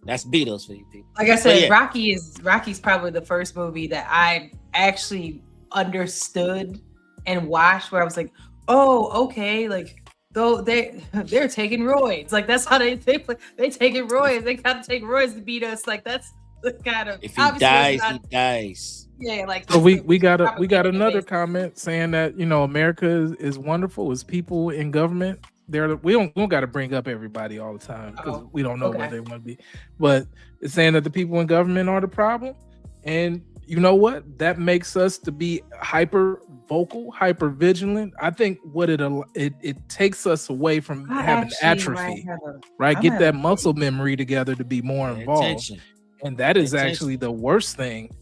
That's Beatles for you people. Like I said, Rocky's probably the first movie that I actually understood and watched where I was like, oh, okay, like though they're taking roids. Like that's how they taking roids. They gotta take roids to beat us. Like that's the kind of if he dies, he dies. Yeah, like so we got another comment saying that America is wonderful. Is people in government. We don't got to bring up everybody all the time because we don't know where they want to be. But it's saying that the people in government are the problem, and you know what? That makes us to be hyper vocal, hyper vigilant. I think what it takes us away from having atrophy, right? Get that muscle memory together to be more involved, and that is actually the worst thing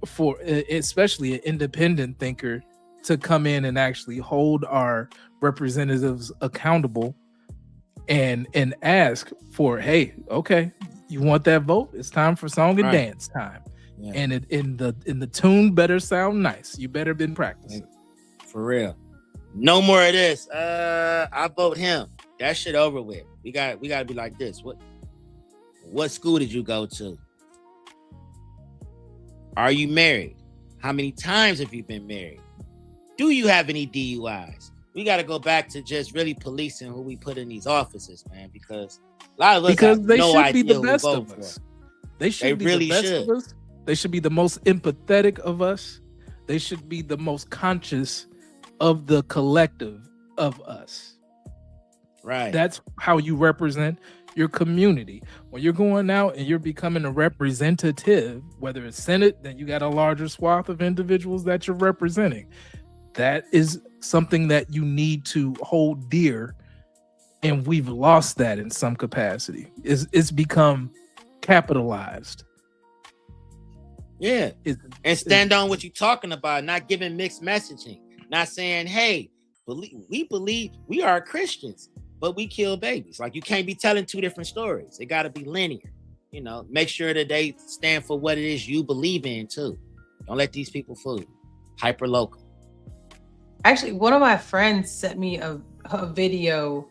for especially an independent thinker to come in and actually hold our representatives accountable and ask for, hey, okay, you want that vote? It's time for song and dance time. Yeah. And in the tune better sound nice. You better been practicing. For real. No more of this. I vote him. That shit over with. We got to be like this. What school did you go to? Are you married? How many times have you been married? Do you have any DUIs? We got to go back to just really policing who we put in these offices, man, because a lot of us have they no should idea be the who we best vote of for. us. They should be really the best should. of us. They should be the most empathetic of us. They should be the most conscious of the collective of us. Right. That's how you represent your community. When you're going out and you're becoming a representative, whether it's Senate, then you got a larger swath of individuals that you're representing. That is something that you need to hold dear, and we've lost that in some capacity. It's become capitalized. Yeah. And stand on what you're talking about, not giving mixed messaging, not saying, hey, we believe we are Christians, but we kill babies. Like, you can't be telling two different stories. It got to be linear. You know, make sure that they stand for what it is you believe in too. Don't let these people fool you. Hyper local. Actually, one of my friends sent me a video,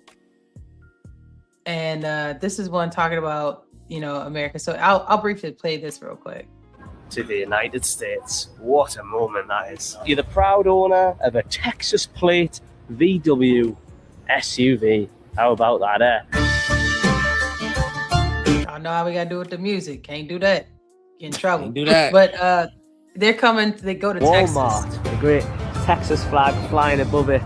and this is one talking about, you know, America. So I'll briefly play this real quick. To the United States. What a moment that is. You're the proud owner of a Texas plate VW SUV. How about that, I know how we gotta do with the music. Can't do that. Get in trouble. Can't do that. But they're coming. They go to Walmart, Texas. the great Texas flag flying above it.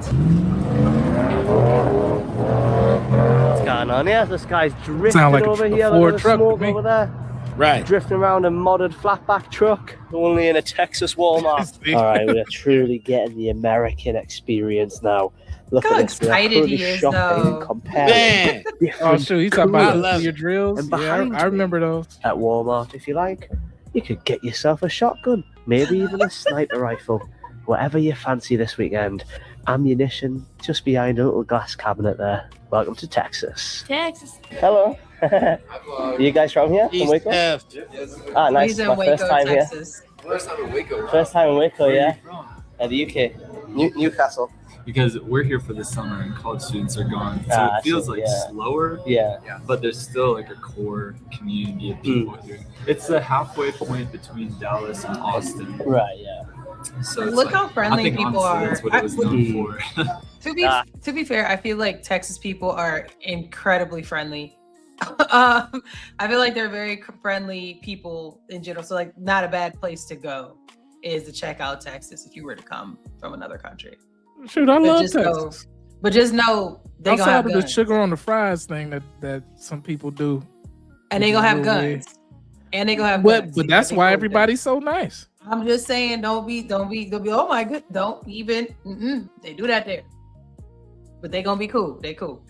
What's going on here? This guy's drifting Sound like over a here. Ford Look at the truck to smoke me. over there. Right. Drifting around a modded flatback truck, only in a Texas Walmart. All right, we're truly getting the American experience now. Look Look how at this. We're excited currently he is, shopping though. and comparing Man. Oh different shoot, he's talking I about love your drills. And Yeah, behind I remember those. at Walmart. If you like, you could get yourself a shotgun, maybe even a sniper rifle, whatever you fancy this weekend. Ammunition just behind a little glass cabinet there. Welcome to Texas. Texas. Hello. You guys from here? From East Waco? F. Ah, nice. He's in My Waco, first time Texas. First time in Waco, yeah. At the UK. Newcastle. Because we're here for the summer and college students are gone. So it feels like slower, Yeah. but there's still like a core community of people here. It's the halfway point between Dallas and Austin. Right, yeah. So it's Look like, how friendly I think people honestly, are. That's what it was known for. To be fair, I feel like Texas people are incredibly friendly. I feel like they're very friendly people in general. So like, not a bad place to go is to check out Texas if you were to come from another country. Shoot, I love just Texas. But just know they gonna Outside have of the guns. sugar on the fries thing that some people do. And they gonna have No way. guns. And they gonna have But guns. but You that's gotta be why cool with everybody's so nice. that. I'm just saying, don't be, oh my god, don't even, they do that there. But they gonna be cool. They cool.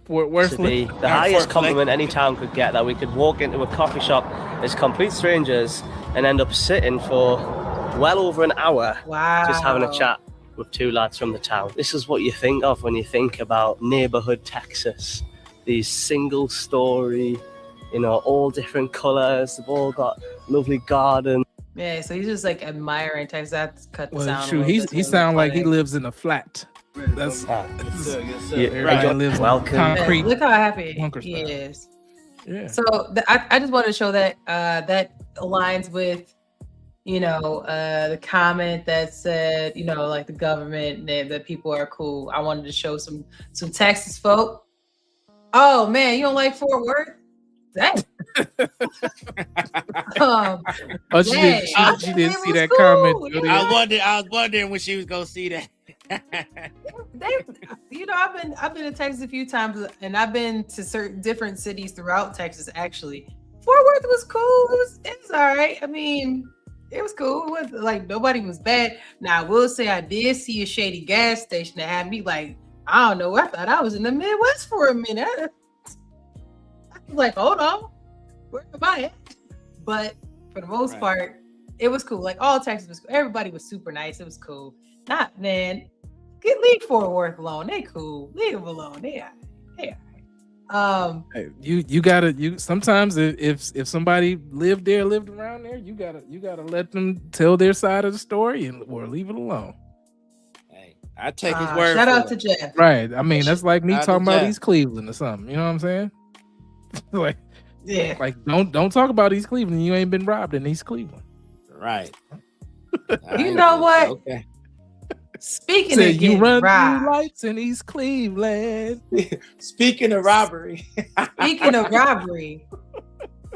Fort Worth. To be the highest compliment any town could get, that we could walk into a coffee shop as complete strangers and end up sitting for well over an hour Wow. just having a chat with two lads from the town. This is what you think of when you think about neighborhood Texas. These single story, you know, all different colors. They've all got lovely gardens. Yeah, so he's just like admiring Texas. That's cut the Well, sound. shoot, he sound like he lives in a flat. That's everybody lives in Welcome. concrete. Look how happy bunker he style. is. Yeah. So I just wanted to show that that aligns with, you know, the comment that said, you know, like the government that people are cool. I wanted to show some Texas folk. Oh man, you don't like Fort Worth? That. Oh, she yeah, didn't, she didn't see that cool. comment. Jody. I was wondering when she was gonna see that. You know, I've been to Texas a few times, and I've been to certain different cities throughout Texas. Actually, Fort Worth was cool. It was all right. I mean, it was cool. It was like nobody was bad. Now I will say I did see a shady gas station that had me like, I don't know. I thought I was in the Midwest for a minute. I was like, hold on, where am I at? But for the most part, it was cool. Like all Texas was cool. Everybody was super nice. It was cool. Not man. Leave Fort Worth alone. They cool. Leave them alone. They all right. Hey, you gotta sometimes if somebody lived around there, you gotta let them tell their side of the story or leave it alone. Hey, I take his word. Shout for out it. to Jeff. Right. I mean, that's like me Shout out talking to about Jeff. East Cleveland or something. You know what I'm saying? like, Yeah. like don't talk about East Cleveland. You ain't been robbed in East Cleveland. Right. You know what? Okay. Speaking Say of you getting run robbed, through lights in East Cleveland. Speaking of robbery. speaking of robbery,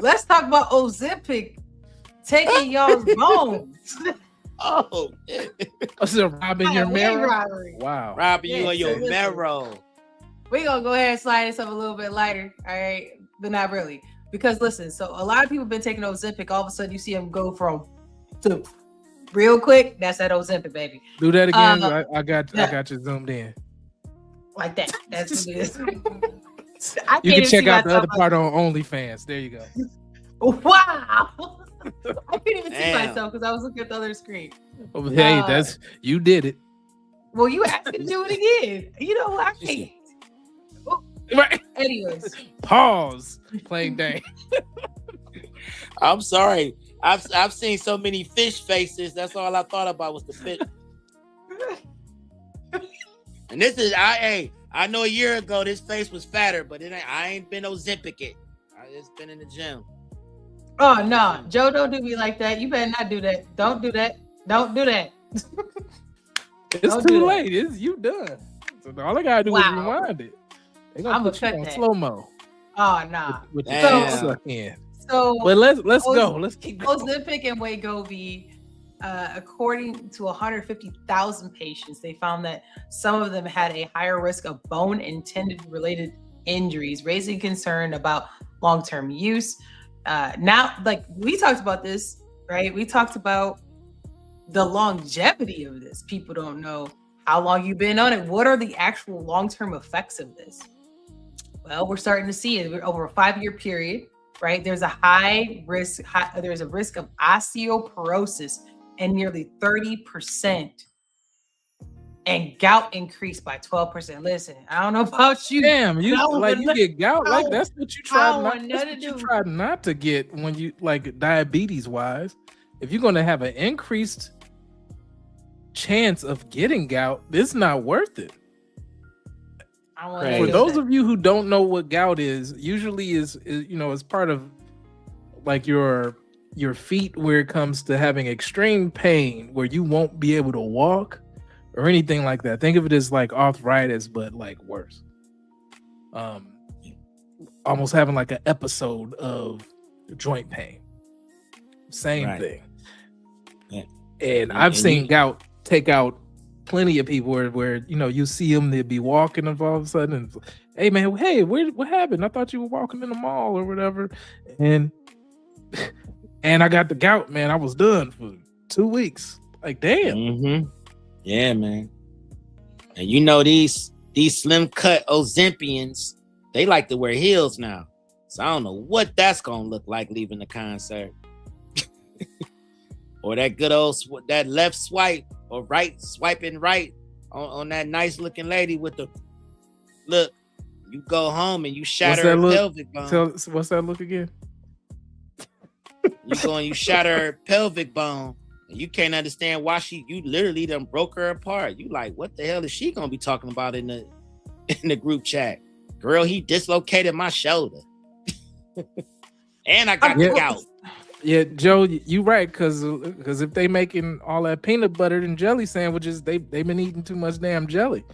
let's talk about Ozempic taking y'all's bones. Oh, So robbing your Highway marrow. robbery. Wow. robbing Yeah, you of your listen. marrow. We're gonna go ahead and slide this up a little bit lighter, all right, but not really. Because listen, so a lot of people have been taking Ozempic. All of a sudden, you see them go from to real quick. That's that Ozempic, baby, Do that again. I yeah. got you zoomed in. like that. That's what it is. I You can't can even check see out the other myself. part on OnlyFans. There you go. Wow, I couldn't even see Damn. myself because I was looking at the other screen. Oh, hey, that's you did it. Well, you asked me to do it again. You know what? I can't. Right. Anyways, Pause. Playing day. I'm sorry. I've seen so many fish faces. That's all I thought about was the fish. And this is I know a year ago this face was fatter, but I ain't been Ozempic it. I just been in the gym. oh no, Joe, don't do me like that. You better not do that. Don't do that. Don't do that. It's Don't do too that. late. You done. So all I gotta do is Wow. rewind it. They're gonna I'ma put you cut on that. slow mo Oh nah. with the Damn. teeth suck in. So But let's Oz- go. Let's keep going. Ozempic and Wegovy, according to 150,000 patients, they found that some of them had a higher risk of bone and tendon related injuries, raising concern about long-term use. Now, like we talked about this, right? We talked about the longevity of this. People don't know how long you've been on it. What are the actual long-term effects of this? Well, we're starting to see it over a 5-year period, right? There's a there's a risk of osteoporosis and nearly 30%, and gout increased by 12%. Listen, I don't know about you. Damn, you I don't like you want get gout. I Like don't- that's what you I try don't not. want That's nothing what to you do. try not to get when you like diabetes wise. If you're gonna have an increased chance of getting gout, it's not worth it. I want Right. For to those of you who don't know what gout is, usually is it's part of like your feet where it comes to having extreme pain where you won't be able to walk or anything like that. Think of it as like arthritis, but like worse. Almost having like an episode of joint pain. Same Right. thing. Yeah. And I've and seen you- gout take out plenty of people where you see them, they'd be walking and all of a sudden, and, hey man, hey, what happened? I thought you were walking in the mall or whatever. And I got the gout, man. I was done for 2 weeks. Like, damn. Mm-hmm. Yeah, man. And you know these slim cut Ozempians, they like to wear heels now. So I don't know what that's gonna look like leaving the concert. Or that good old that left swipe or right swiping right on that nice looking lady with the look. You go home and you shatter that her look? pelvic bone. What's that look again? You go and you shatter her pelvic bone. And you can't understand why you literally done broke her apart. You like, what the hell is she gonna be talking about in the group chat? Girl, he dislocated my shoulder. And I got the gout. Yeah, Joe, you right, because if they making all that peanut butter and jelly sandwiches, they've been eating too much damn jelly.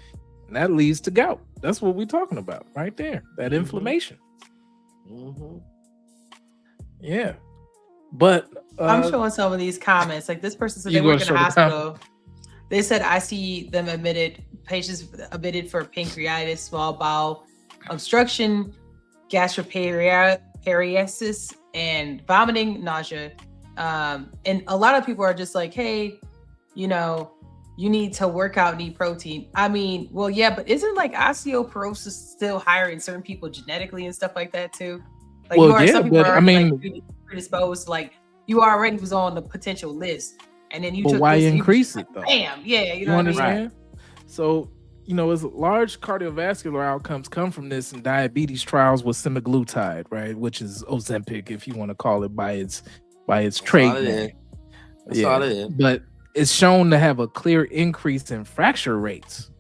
And that leads to gout. That's what we're talking about right there. That inflammation. Mm-hmm. Yeah. But I'm showing some of these comments. Like this person said You they work gonna in a show the hospital. They said I see them patients admitted for pancreatitis, small bowel obstruction, gastroparesis, and vomiting, nausea. And a lot of people are just like, hey, you need to work out, need protein. I mean, well, yeah, but isn't like osteoporosis still higher in certain people genetically and stuff like that too? Like Well, some yeah, people but are I mean, like predisposed, like you already was on the potential list, and then you but took why this and you increase just it though? bam, yeah, you You know what I mean? understand? So, as large cardiovascular outcomes come from this in diabetes trials with semaglutide, right? Which is Ozempic, if you want to call it by its That's trade all it is. name. That's all it is. But is shown to have a clear increase in fracture rates.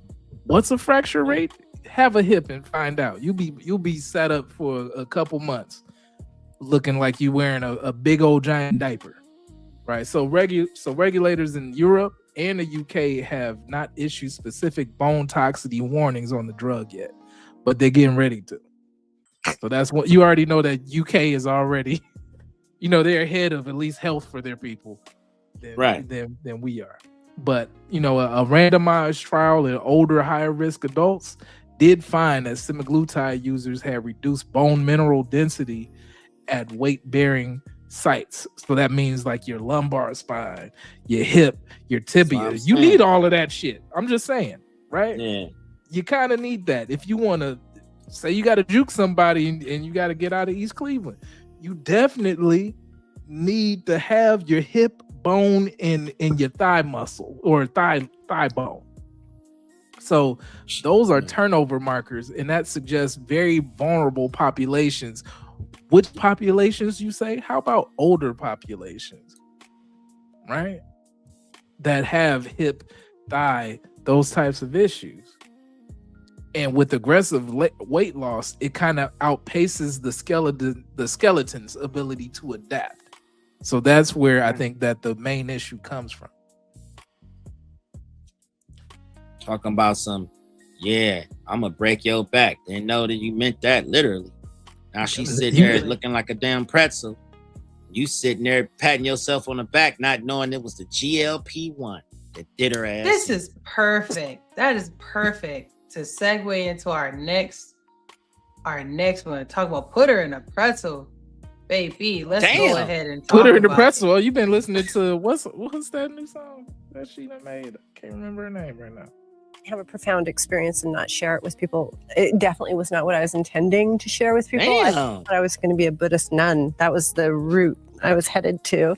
What's a fracture rate? Have a hip and find out. You'll be set up for a couple months looking like you wearing a big old giant diaper, right? So regulators in Europe and the UK have not issued specific bone toxicity warnings on the drug yet, but they're getting ready to. So that's what you already know, that UK is already, they're ahead of at least health for their people than we are. But a randomized trial in older, higher risk adults did find that semaglutide users had reduced bone mineral density at weight-bearing sites. So that means like your lumbar spine, your hip, your tibia. You need all of that shit. I'm just saying, right? Yeah. You kind of need that. If you want to say you got to juke somebody and you got to get out of East Cleveland, you definitely need to have your hip bone in your thigh muscle or thigh bone. So those are turnover markers, and that suggests very vulnerable populations. Which populations, you say? How about older populations, right? That have hip, thigh, those types of issues. And with aggressive weight loss, it kind of outpaces the skeleton's ability to adapt. So that's where I think that the main issue comes from. Talking about I'm gonna break your back. Didn't know that you meant that literally. Now she's sitting there looking like a damn pretzel. You sitting there patting yourself on the back, not knowing it was the GLP-1 that did her ass. This is perfect. That is perfect to segue into our next one. Talk about put her in a pretzel. Baby, let's go ahead and talk put her in the about pretzel. Oh, you've been listening to what's that new song that she done made? I can't remember her name right now. Have a profound experience and not share it with people. It definitely was not what I was intending to share with people. I thought I was going to be a Buddhist nun. That was the route I was headed to.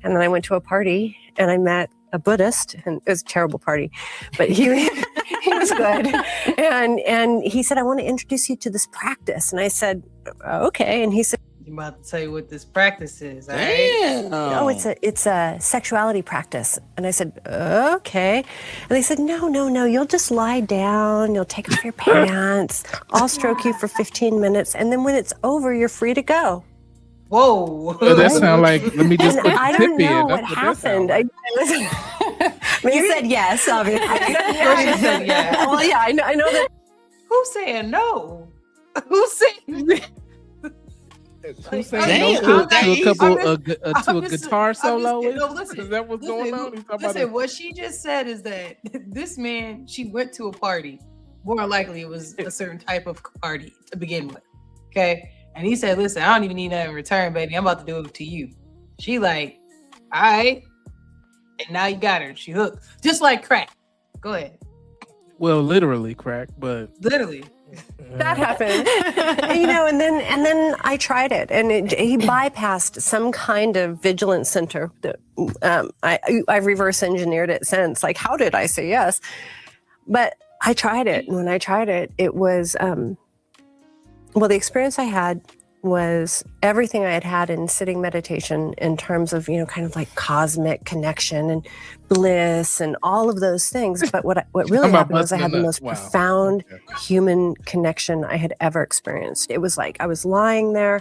And then I went to a party and I met a Buddhist, and it was a terrible party, but he was good. And he said, I want to introduce you to this practice. And I said, okay. And he said, I'm about to tell you what this practice is. All right? Oh, it's a sexuality practice. And I said, okay. And they said, no, you'll just lie down, you'll take off your pants, I'll stroke you for 15 minutes, and then when it's over, you're free to go. Whoa. That sounds like, let me just put I the don't tip know in. what happened. You said yes, obviously. She said yes. Well, yeah, I know that. Who's saying no? Who's saying Who's saying no to a guitar solo? Is that what's going on? Listen, what she just said is that this man, she went to a party. More likely it was a certain type of party to begin with. Okay. And he said, listen, I don't even need that in return, baby. I'm about to do it to you. She like, all right. And now you got her. She hooked. Just like crack. Go ahead. Well, literally crack, but literally. That happened, and then I tried it, and he bypassed some kind of vigilance center. That I reverse engineered it since. Like, how did I say yes? But I tried it, and when I tried it, it was the experience I had was everything I had had in sitting meditation in terms of, kind of like cosmic connection and bliss and all of those things. But what really happened was I had the most profound human connection I had ever experienced. It was like I was lying there,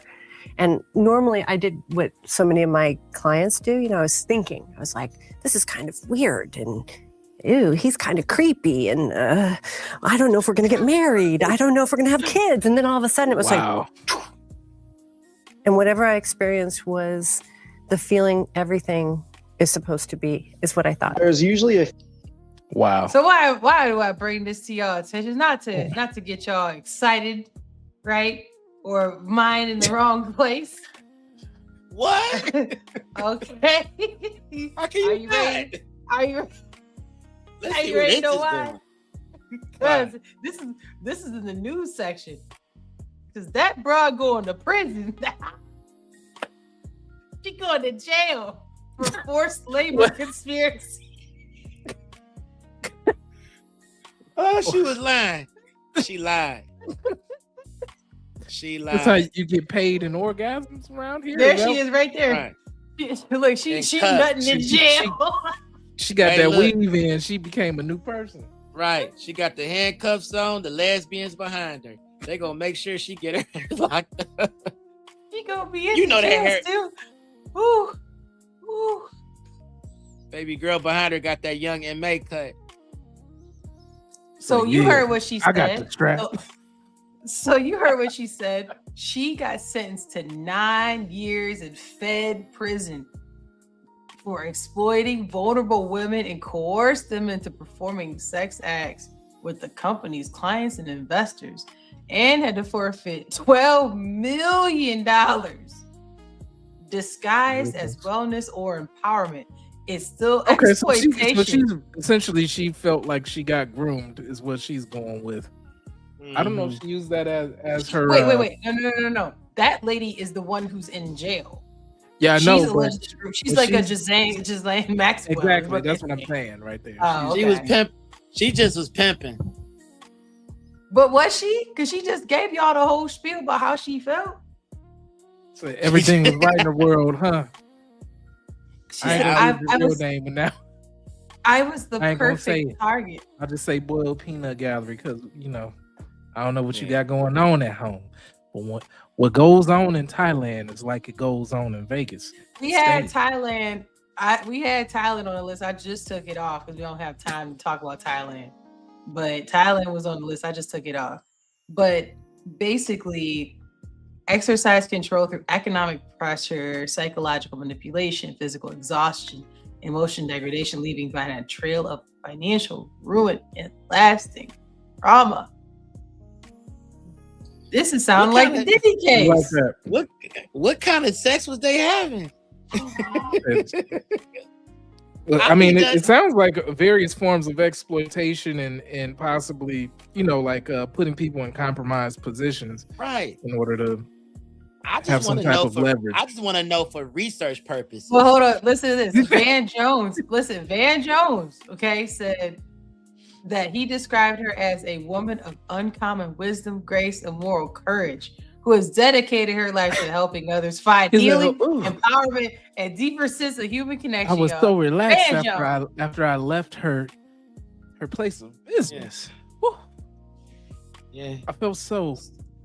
and normally I did what so many of my clients do. I was thinking, I was like, this is kind of weird, and ew, he's kind of creepy, and I don't know if we're going to get married. I don't know if we're going to have kids. And then all of a sudden it was like, and whatever I experienced was the feeling everything is supposed to be, is what I thought. There's usually wow. So why do I bring this to y'all attention? Not to get y'all excited, right? Or mind in the wrong place. What? Okay. How can you ready? Are you ready to know why? Because this is in the news section. Because that broad going to prison. She going to jail for forced labor conspiracy. Oh, she was lying. She lied. She lied. That's how you get paid in orgasms around here. There she is right there. Right. Look, she nutting in jail. She got Hey, that look. weave in. She became a new person. Right. She got the handcuffs on, the lesbians behind her. They gonna make sure she get her hair locked up. She gonna be in You know the that jail hair. still. Ooh, ooh. Baby girl behind her got that young MA cut. So you yeah, heard what she said. I got the strap. So you heard what she said. She got sentenced to 9 years in Fed prison for exploiting vulnerable women and coerced them into performing sex acts with the company's clients and investors, and had to forfeit $12 million disguised as wellness or empowerment. It's still Okay, so exploitation. she's essentially, she felt like she got groomed, is what she's going with. I don't know if she used that as her. Wait. No. That lady is the one who's in jail. Yeah, I know. She's, But, she's like a Ghislaine Maxwell. exactly. That's what I'm saying right there. Oh, She was pimp. She just was pimping. But was she? Because she just gave y'all the whole spiel about how she felt. So everything was right in the world, huh? She said, I was name, but now I was the I ain't gonna say perfect it. target. I'll just say boiled peanut gallery because I don't know what you got going on at home, but what goes on in Thailand is like it goes on in Vegas. We had Thailand. We had Thailand on the list. I just took it off because we don't have time to talk about Thailand. But Thailand was on the list. I just took it off. But basically, exercise control through economic pressure, psychological manipulation, physical exhaustion, emotion degradation, leaving behind a trail of financial ruin and lasting trauma. This is sounding like the Diddy case. Like that. What kind of sex was they having? I mean, it sounds like various forms of exploitation and possibly, putting people in compromised positions, right? In order to have some type of leverage. I just want to know for research purposes. Well, hold on. Listen to this. Van Jones, okay, said that he described her as a woman of uncommon wisdom, grace, and moral courage, who has dedicated her life to helping others find healing, empowerment, and deeper sense of human connection. I was so relaxed after I left her place of business. Yeah, I felt so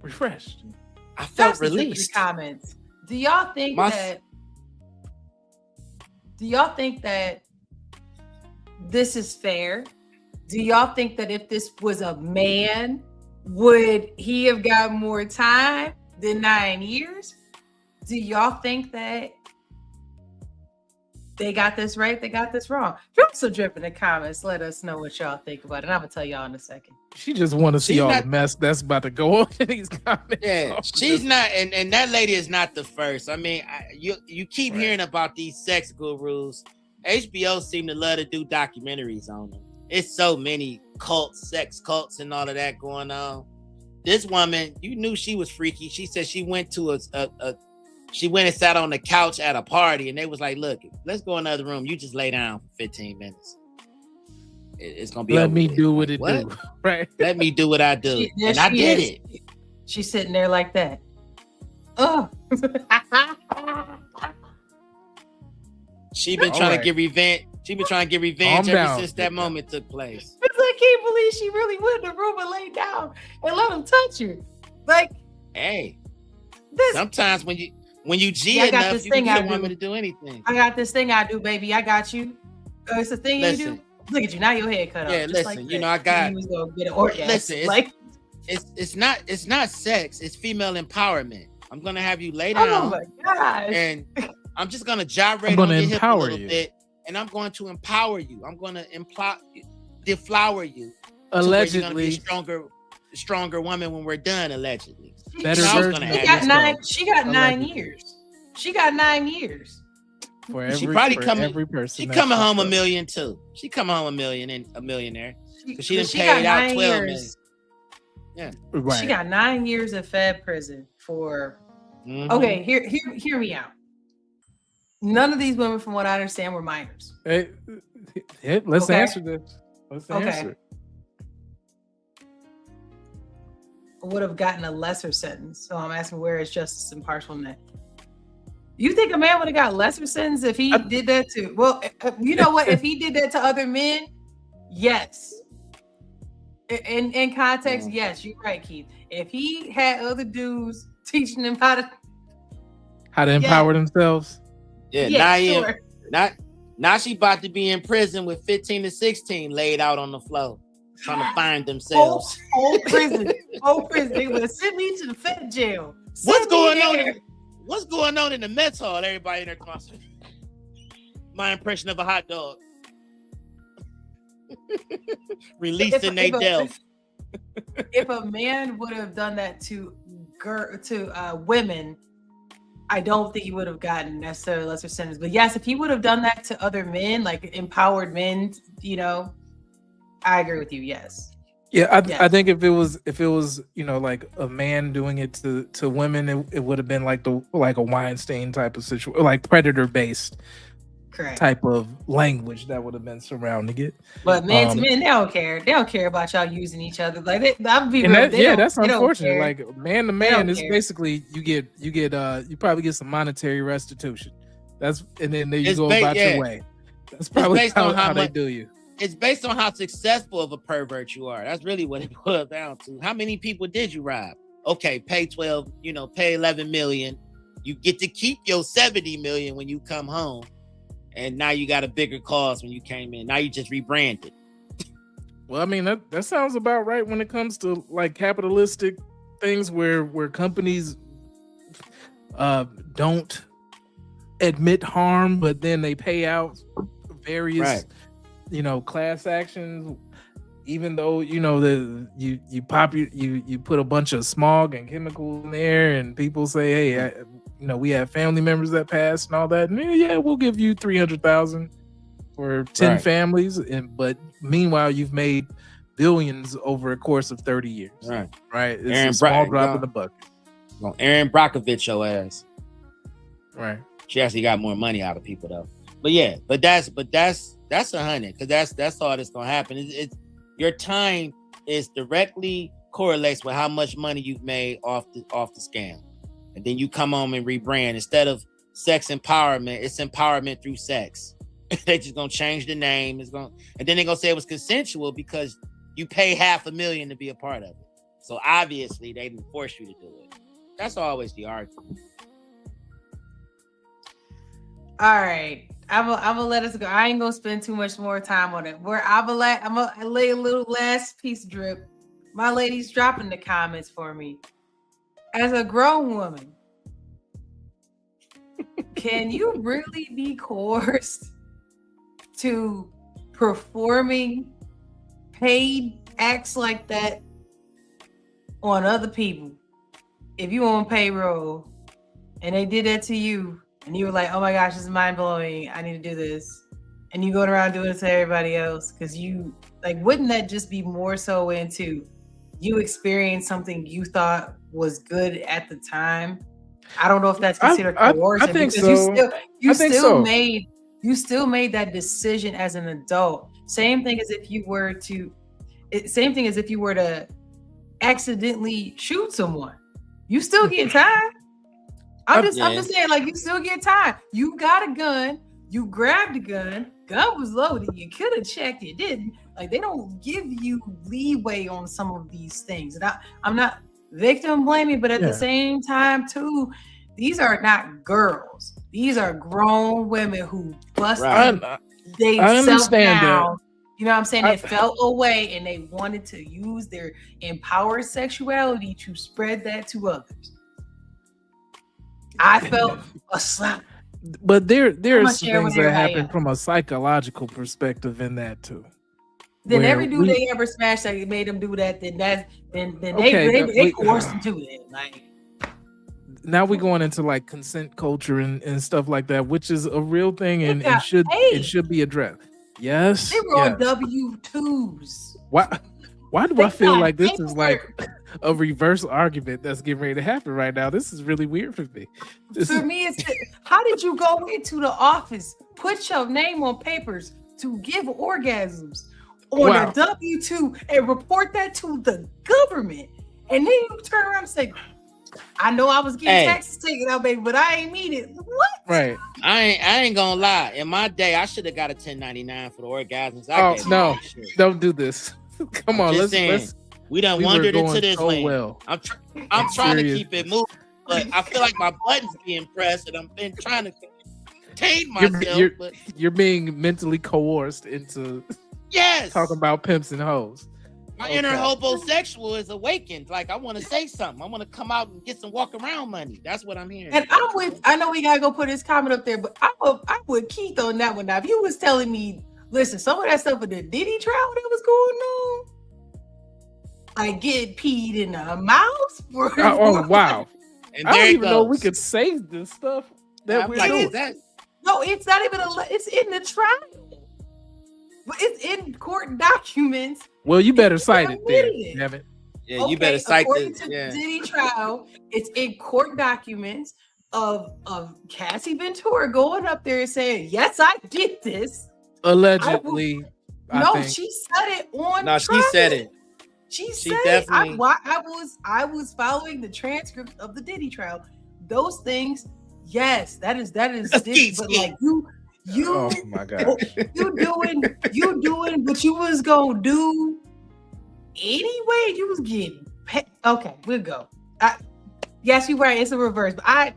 refreshed. I felt released. Comments. Do y'all think that this is fair? Do y'all think that if this was a man, would he have got more time than 9 years? Do y'all think that they got this right? They got this wrong? Drop some drip in the comments. Let us know what y'all think about it. I'm gonna tell y'all in a second. She just want to see all the mess that's about to go on in these comments. Yeah, she's not, and that lady is not the first. I mean, you keep hearing about these sex gurus. HBO seem to love to do documentaries on them. It's so many cults, sex cults, and all of that going on. This woman, you knew she was freaky. She said she went to she went and sat on the couch at a party, and they was like, "Look, let's go in another room. You just lay down for 15 minutes. It's gonna be. Let me do what it do. Right. Let me do what I do, and I did it. She's sitting there like that. Oh. She been trying to get revenge. She been trying to get revenge ever since that moment took place. I can't believe she really went in the room and laid down and let him touch her. Like, hey, sometimes when you G enough, you can get a woman to do anything. I got this thing I do, baby. I got you. It's a thing you do. Look at you now. Your head cut off. Yeah, listen. I got. You was gonna get an orgasm. Listen, it's not sex. It's female empowerment. I'm gonna have you lay down. Oh my gosh. And I'm just gonna gyrate on your hip a little bit, and I'm going to empower you. I'm gonna deflower you. Allegedly, you're gonna be a stronger woman when we're done. Allegedly, better version. She got 9 years. She got 9 years. For every, she probably every person. She coming home $1 million too. She coming home $1 million and a millionaire. She done paid out 12 million. Yeah, right. She got 9 years in Fed prison for. Mm-hmm. Okay, hear me out. None of these women, from what I understand, were minors. Let's answer this. Let's answer it. Would have gotten a lesser sentence. So I'm asking, where is justice impartial in that? You think a man would have got lesser sentence if he did that to? Well, you know what? If he did that to other men, yes. In context, yes, you're right, Keith. If he had other dudes teaching them how to empower themselves, now she about to be in prison with 15 to 16 laid out on the floor, trying to find themselves. Whole prison. They would send me to the fed jail. What's going on in the mess hall? Everybody in there talking. My impression of a hot dog. Releasing they delve. If a man would have done that to women, I don't think he would have gotten necessarily lesser sentence. But yes, if he would have done that to other men, like empowered men, I agree with you. Yes. Yeah, I think if it was like a man doing it to women, it would have been like a Weinstein type of situation, like predator based type of language that would have been surrounding it. But men to men, they don't care. They don't care about y'all using each other. Like that's unfortunate. Like man to man, it's basically you probably get some monetary restitution. And then you go about your way. That's probably how they do you. It's based on how successful of a pervert you are. That's really what it boils down to. How many people did you rob? Okay, pay 12, pay 11 million. You get to keep your 70 million when you come home. And now you got a bigger cause when you came in. Now you just rebranded. Well, I mean, that sounds about right when it comes to like capitalistic things where companies don't admit harm, but then they pay out various class actions, even though you put a bunch of smog and chemicals in there, and people say, hey, we have family members that passed and all that, and we'll give you 300,000 for 10 families, but meanwhile you've made billions over a course of 30 years. Right. It's a small drop in the bucket. Aaron Brockovich your ass. Right. She actually got more money out of people though. But that's 100, because that's all that's gonna happen. It's your time is directly correlates with how much money you've made off the scam, and then you come home and rebrand. Instead of sex empowerment, it's empowerment through sex. They just gonna change the name. And then they're gonna say it was consensual because you pay $500,000 to be a part of it. So obviously they didn't force you to do it. That's always the argument. All right. I'm gonna let us go. I ain't gonna spend too much more time on it. I'm gonna lay a little last piece drip. My ladies, drop in the comments for me. As a grown woman, can you really be coerced to performing paid acts like that on other people? If you on payroll and they did that to you, and you were like, oh my gosh, this is mind blowing, I need to do this. And you going around doing it to everybody else. Because wouldn't that just be more so into you experienced something you thought was good at the time? I don't know if that's considered coercion. I think so. You still made that decision as an adult. Same thing as if you were to accidentally shoot someone. You still get time. I'm just saying, you still get time. You got a gun, you grabbed a gun was loaded, you could have checked, you didn't. They don't give you leeway on some of these things. And I'm not victim blaming, but at the same time too, these are not girls. These are grown women who busted themselves down. You know what I'm saying? They felt away and they wanted to use their empowered sexuality to spread that to others. I felt a slap. But there are some things that happen from a psychological perspective in that too. Then every dude they ever smashed that made them do that, then they coerced them to it. Now we're going into consent culture and stuff like that, which is a real thing and should be addressed. Yes. They were on W-2s. Why do I feel like this is a reverse argument that's getting ready to happen right now? This is really weird for me. For me, it's how did you go into the office, put your name on papers to give orgasms on a W-2 and report that to the government, and then you turn around and say, I know I was getting Hey. taxes taken out, baby, but I ain't mean it. What? Right. I ain't gonna lie. In my day, I should have got a 1099 for the orgasms. I Oh gave no! that shit. Don't do this. Come on, Just let's. we done we were wandered into going this so lane. well. I'm trying to serious. keep it moving, but I feel like my buttons being pressed, and I'm been trying to contain myself. But You're being mentally coerced into yes, talking about pimps and hoes. my inner homosexual is awakened. Like I want to say something. I want to come out and get some walk around money. That's what I'm hearing. And I know we gotta go put his comment up there, but I would Keith on that one. Now, if you was telling me, listen, some of that stuff with the Diddy trial that was going on, like getting peed in the mouth. Oh wow! And I there don't it even know goes. we could say this stuff that I'm we're like, doing. is that? No, it's not even it's in the trial. But it's in court documents. Well, you better cite it admitted then. it. Damn it. Yeah, you better cite according this. to Yeah. the Diddy trial, it's in court documents of Cassie Ventura going up there and saying, "Yes, I did this." Allegedly. No, I think. she said it on. No, she said it. She She said definitely- I was following the transcript of the Diddy trial. Those things, yes, that is Skeet, but skeet. like you Oh my god. you doing what you was gonna do anyway. You was getting okay, we'll go. Yes, you're right, it's a reverse, but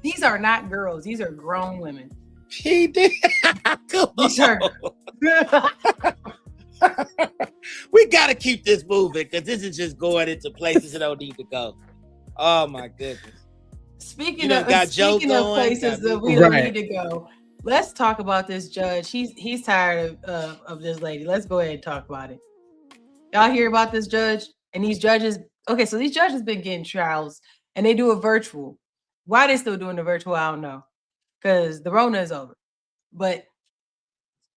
these are not girls, these are grown women. He did. These are We gotta keep this moving because this is just going into places it don't need to go. Oh my goodness. Speaking You done of got Joe speaking of going, places got that me we don't Right. need to go, let's talk about this judge. He's tired of this lady. Let's go ahead and talk about it. Y'all hear about this judge and these judges? Okay, so these judges been getting trials and they do a virtual. Why they still doing the virtual? I don't know, because the Rona is over. But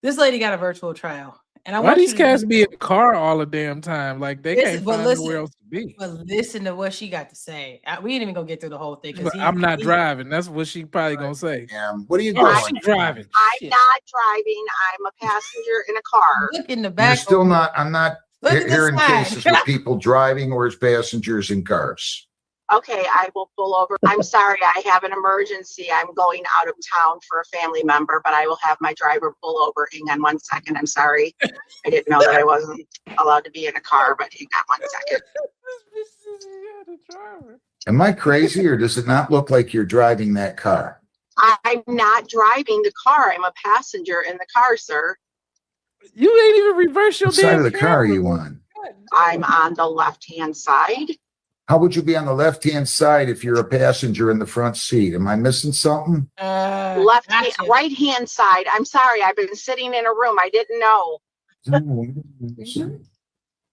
this lady got a virtual trial, and I Why want these you to cats be in the car all the damn time? Like they Listen, can't but find listen, nowhere else to be. But listen to what she got to say. We ain't even gonna get through the whole thing because I'm not driving. That's what she probably gonna say. What are you Oh, doing? she driving. I'm Shit. not driving. I'm a passenger in a car. Look in the You're back. still not. I'm not Look at the hearing side. cases with people driving or as passengers in cars. Okay, I will pull over. I'm sorry, I have an emergency. I'm going out of town for a family member, but I will have my driver pull over. Hang on 1 second. I'm sorry. I didn't know that I wasn't allowed to be in a car, but hang on 1 second. Am I crazy, or does it not look like you're driving that car? I'm not driving the car. I'm a passenger in the car, sir. You ain't even reverse your What side damn of the car are camera. you on? I'm on the left-hand side. How would you be on the left-hand side if you're a passenger in the front seat? Am I missing something? Right-hand side. I'm sorry. I've been sitting in a room. I didn't know.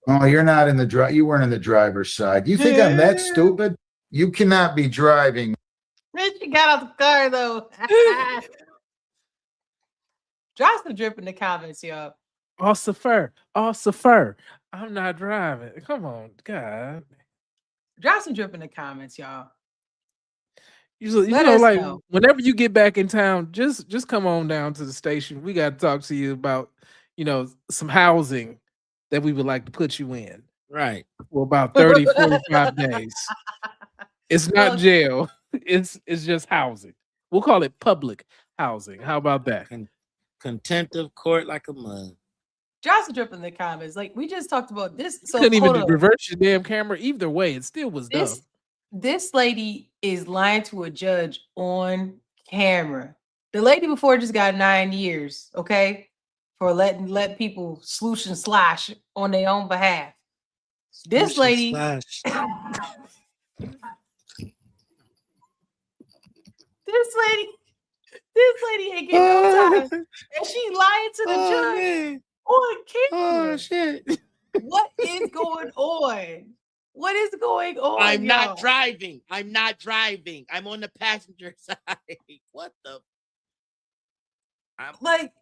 Oh, you're not in the you weren't in the driver's side. You think I'm that stupid? You cannot be driving. She got out the car though. Drop some drip in the comments, y'all. Ossifer. I'm not driving. Come on, God. Drop some drip in the comments, y'all. You Let know, us like know. whenever you get back in town, just come on down to the station. We got to talk to you about, some housing that we would like to put you in Right. for about 30, 45 days. It's not jail. It's just housing. We'll call it public housing. How about that? Contempt of court like a mug. Drop some drip in the comments. Like we just talked about this. So Couldn't even hold on. reverse your damn camera. Either way, it still was dumb. This lady is lying to a judge on camera. The lady before just got 9 years, okay, for let people sloosh and slash on their own behalf. This lady, this lady ain't getting no time, and she lying to the judge on camera. Oh shit! What is going on? What is going on? I'm y'all? not driving. I'm not driving. I'm on the passenger side. What the? Like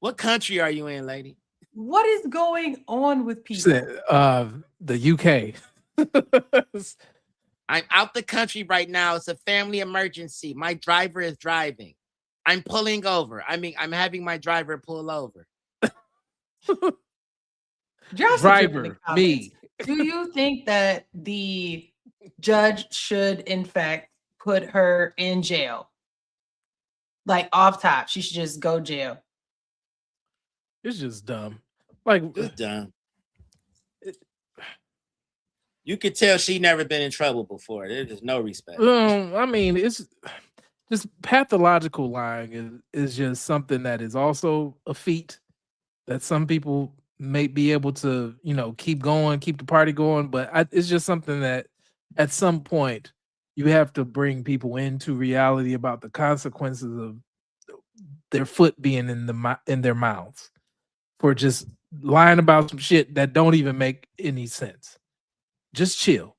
what country are you in, lady? What is going on with people? The UK. I'm out the country right now. It's a family emergency. My driver is driving. I'm pulling over. I'm having my driver pull over. Drop some drip in the Driver, me. comments. Do you think that the judge should, in fact, put her in jail. Like off top, she should just go jail. It's just dumb. Like It's dumb. You could tell she never been in trouble before. There's just no respect. I mean, it's just pathological lying is just something that is also a feat that some people may be able to, keep going, keep the party going. But it's just something that at some point you have to bring people into reality about the consequences of their foot being in their mouths for just lying about some shit that don't even make any sense. Just chill.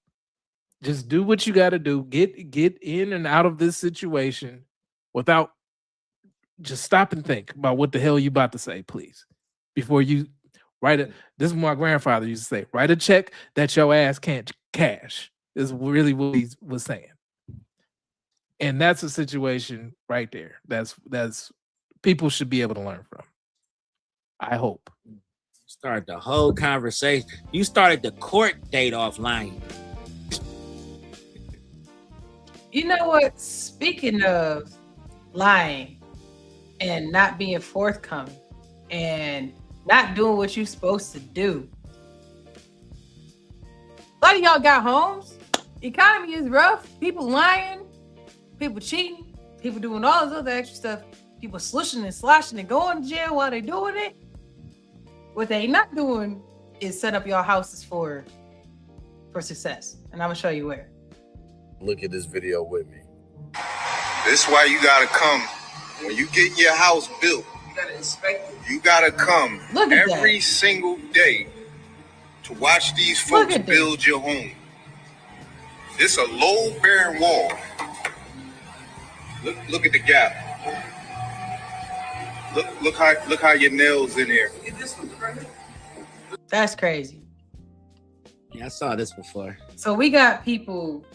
Just do what you got to do. Get in and out of this situation without just stop and think about what the hell you about to say, please. Before you write it. This is what my grandfather used to say. Write a check that your ass can't cash. Is really what he was saying. And that's a situation right there. That's people should be able to learn from. I hope. Start the whole conversation. You started the court date off lying. You know what? Speaking of lying and not being forthcoming and not doing what you're supposed to do. A lot of y'all got homes. The economy is rough. People lying. People cheating. People doing all this other extra stuff. People slushing and sloshing and going to jail while they're doing it. What they not doing is set up your houses for success. And I'm going to show you where. Look at this video with me. This is why you got to come. When you get your house built, You got to inspect it. you got to come Look at every single day to watch these folks build your home. This a load-bearing wall. Look at the gap. Look how your nails in here. That's crazy. Yeah, I saw this before. So we got people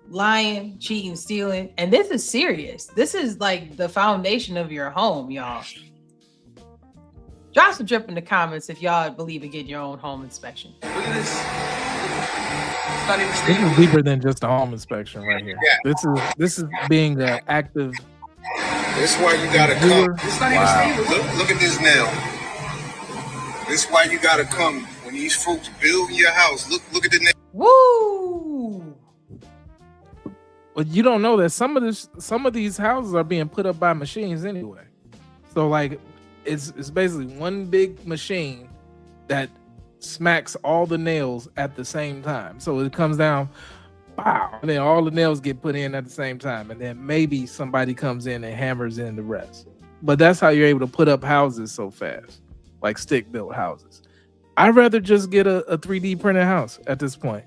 lying, cheating, stealing, and this is serious. This is like the foundation of your home, y'all. Drop some drip in the comments if y'all believe in getting your own home inspection. This is deeper than just a home inspection right here. Yeah. This is being an active. This is why you gotta come. Wow. Look at this nail. This is why you gotta come when these folks build your house. Look at the nail. Woo! But you don't know that some of these houses are being put up by machines anyway. So like it's basically one big machine that smacks all the nails at the same time. So it comes down, wow, and then all the nails get put in at the same time, and then maybe somebody comes in and hammers in the rest. But that's how you're able to put up houses so fast, like stick-built houses. I'd rather just get a 3D printed house at this point.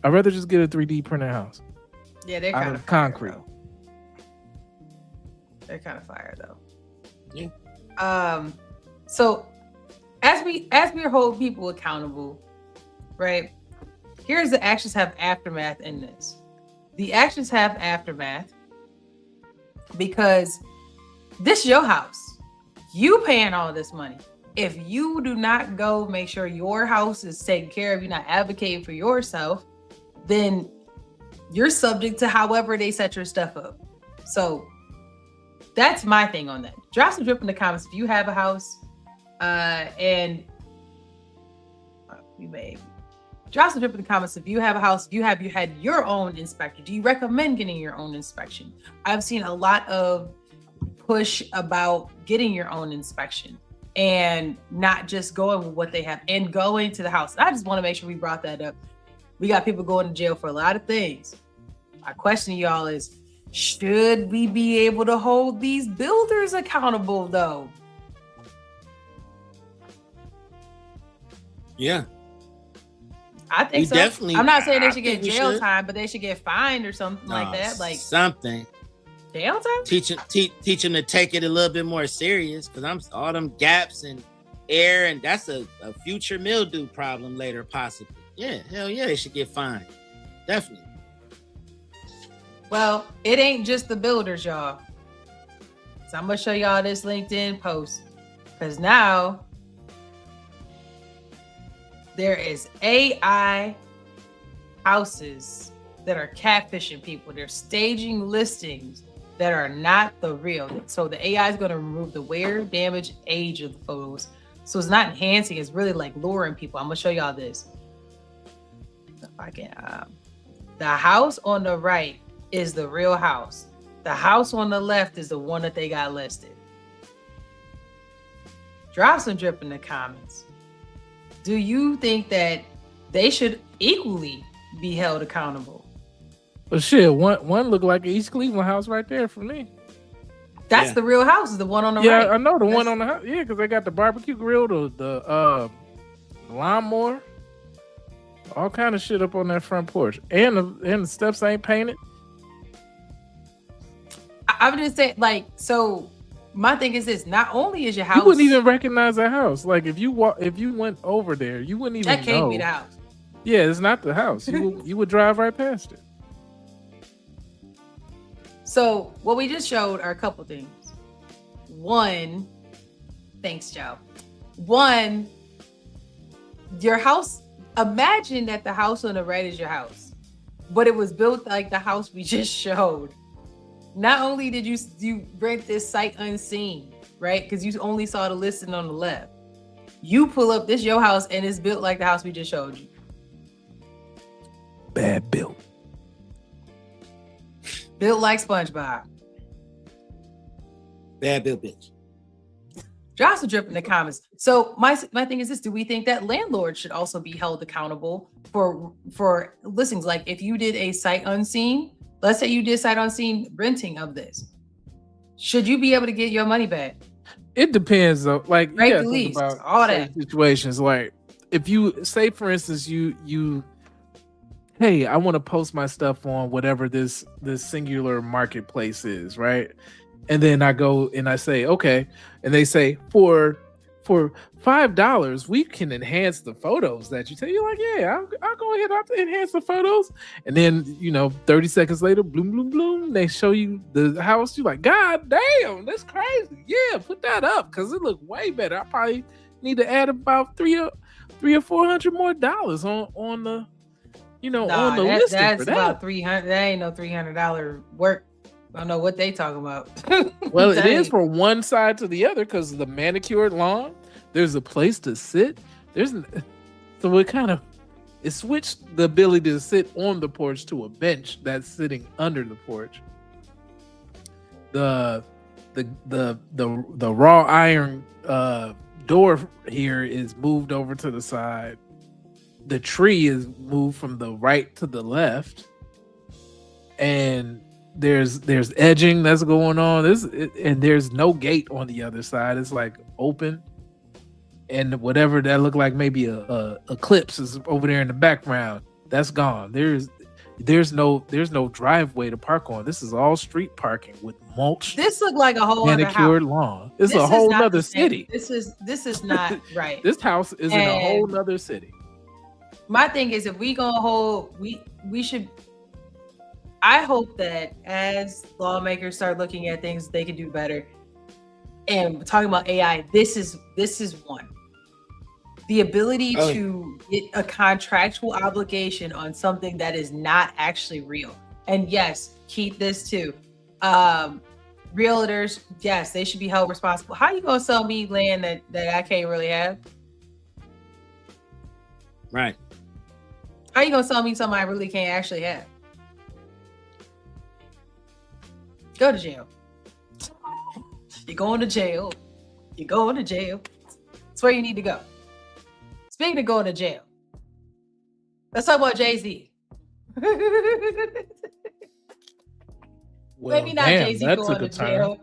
I'd rather just get a 3D printed house. Yeah, they're out kind of of concrete. Fire, they're kind of fire though. Yeah. So as we hold people accountable, right? Here's the actions have aftermath in this. The actions have aftermath because this is your house. You paying all this money. If you do not go make sure your house is taken care of, you're not advocating for yourself, then you're subject to however they set your stuff up. So that's my thing on that. Drop some drip in the comments if you have a house, and we may drop some drip in the comments if you have a house. If you had your own inspector, do you recommend getting your own inspection? I've seen a lot of push about getting your own inspection and not just going with what they have and going to the house. I just want to make sure we brought that up. We got people going to jail for a lot of things. My question to y'all is, should we be able to hold these builders accountable though? Yeah. I think We so. definitely- I'm not saying they I should get think we jail should. time, but they should get fined or something like that. Like something. jail time? Teach them to take it a little bit more serious, because all them gaps and air, and that's a future mildew problem later, possibly. Yeah, hell yeah, they should get fined. Definitely. Well, it ain't just the builders, y'all. So I'm gonna show y'all this LinkedIn post, because now there is AI houses that are catfishing people. They're staging listings that are not the real. So the AI is going to remove the wear, damage, age of the photos. So it's not enhancing, it's really like luring people. I'm gonna show y'all this. If I can, the house on the right is the real house. The house on the left is the one that they got listed. Drop some drip in the comments. Do you think that they should equally be held accountable? But shit, one looked like an East Cleveland house right there for me. That's the real house, is the one on the right. Yeah, I know the one on the house. Yeah, because they got the barbecue grill, the lawnmower, all kind of shit up on that front porch, and the steps ain't painted. I'm just saying, like, so my thing is this: not only is your house, You wouldn't even recognize that house. Like if you went over there, you wouldn't even that can't know. be the house. Yeah, it's not the house. You would drive right past it. So what we just showed are a couple things. One, thanks, Joe. One, your house. Imagine that the house on the right is your house, but it was built like the house we just showed. Not only did you rent this sight unseen, right? Because you only saw the listing on the left. You pull up this your house and it's built like the house we just showed you. Bad built. Built like SpongeBob. Bad built bitch. Drop some drip in the comments. So my thing is this: do we think that landlords should also be held accountable for listings? Like if you did a sight unseen, let's say you did sight unseen renting of this, should you be able to get your money back? It depends though. Like you Right, gotta the think least, about all certain that. situations. Like if you say, for instance, you hey, I want to post my stuff on whatever this singular marketplace is, right? And then I go and I say, okay, and they say for $5 we can enhance the photos that you take. You're like, yeah, I'll go ahead, I'll enhance the photos. And then 30 seconds later, bloom, bloom, bloom, they show you the house. You're like, God damn, that's crazy. Yeah, put that up because it looked way better. I probably need to add about $300 or $400 more on the on the listing that's for that. about $300. That ain't no $300 work. I don't know what they talking about. Well, it is from one side to the other because of the manicured lawn. There's a place to sit. So it switched the ability to sit on the porch to a bench that's sitting under the porch. The raw iron door here is moved over to the side. The tree is moved from the right to the left, and there's edging that's going on. And there's no gate on the other side. It's like open, and whatever that looked like, maybe a eclipse is over there in the background. That's gone. There's no driveway to park on. This is all street parking with mulch. This looked like a whole other manicured house. lawn. This is a whole not other the same. city. This is not right. This house is in a whole other city. My thing is, if we gonna hold, we should. I hope that as lawmakers start looking at things they can do better, and talking about AI, this is one. The ability to get a contractual obligation on something that is not actually real. And yes, keep this too. Realtors, yes, they should be held responsible. How you gonna sell me land that I can't really have? Right. How you gonna sell me something I really can't actually have? Go to jail. You're going to jail. You're going to jail. That's where you need to go. Speaking of going to jail, let's talk about Jay-Z. Maybe not Jay-Z going to jail.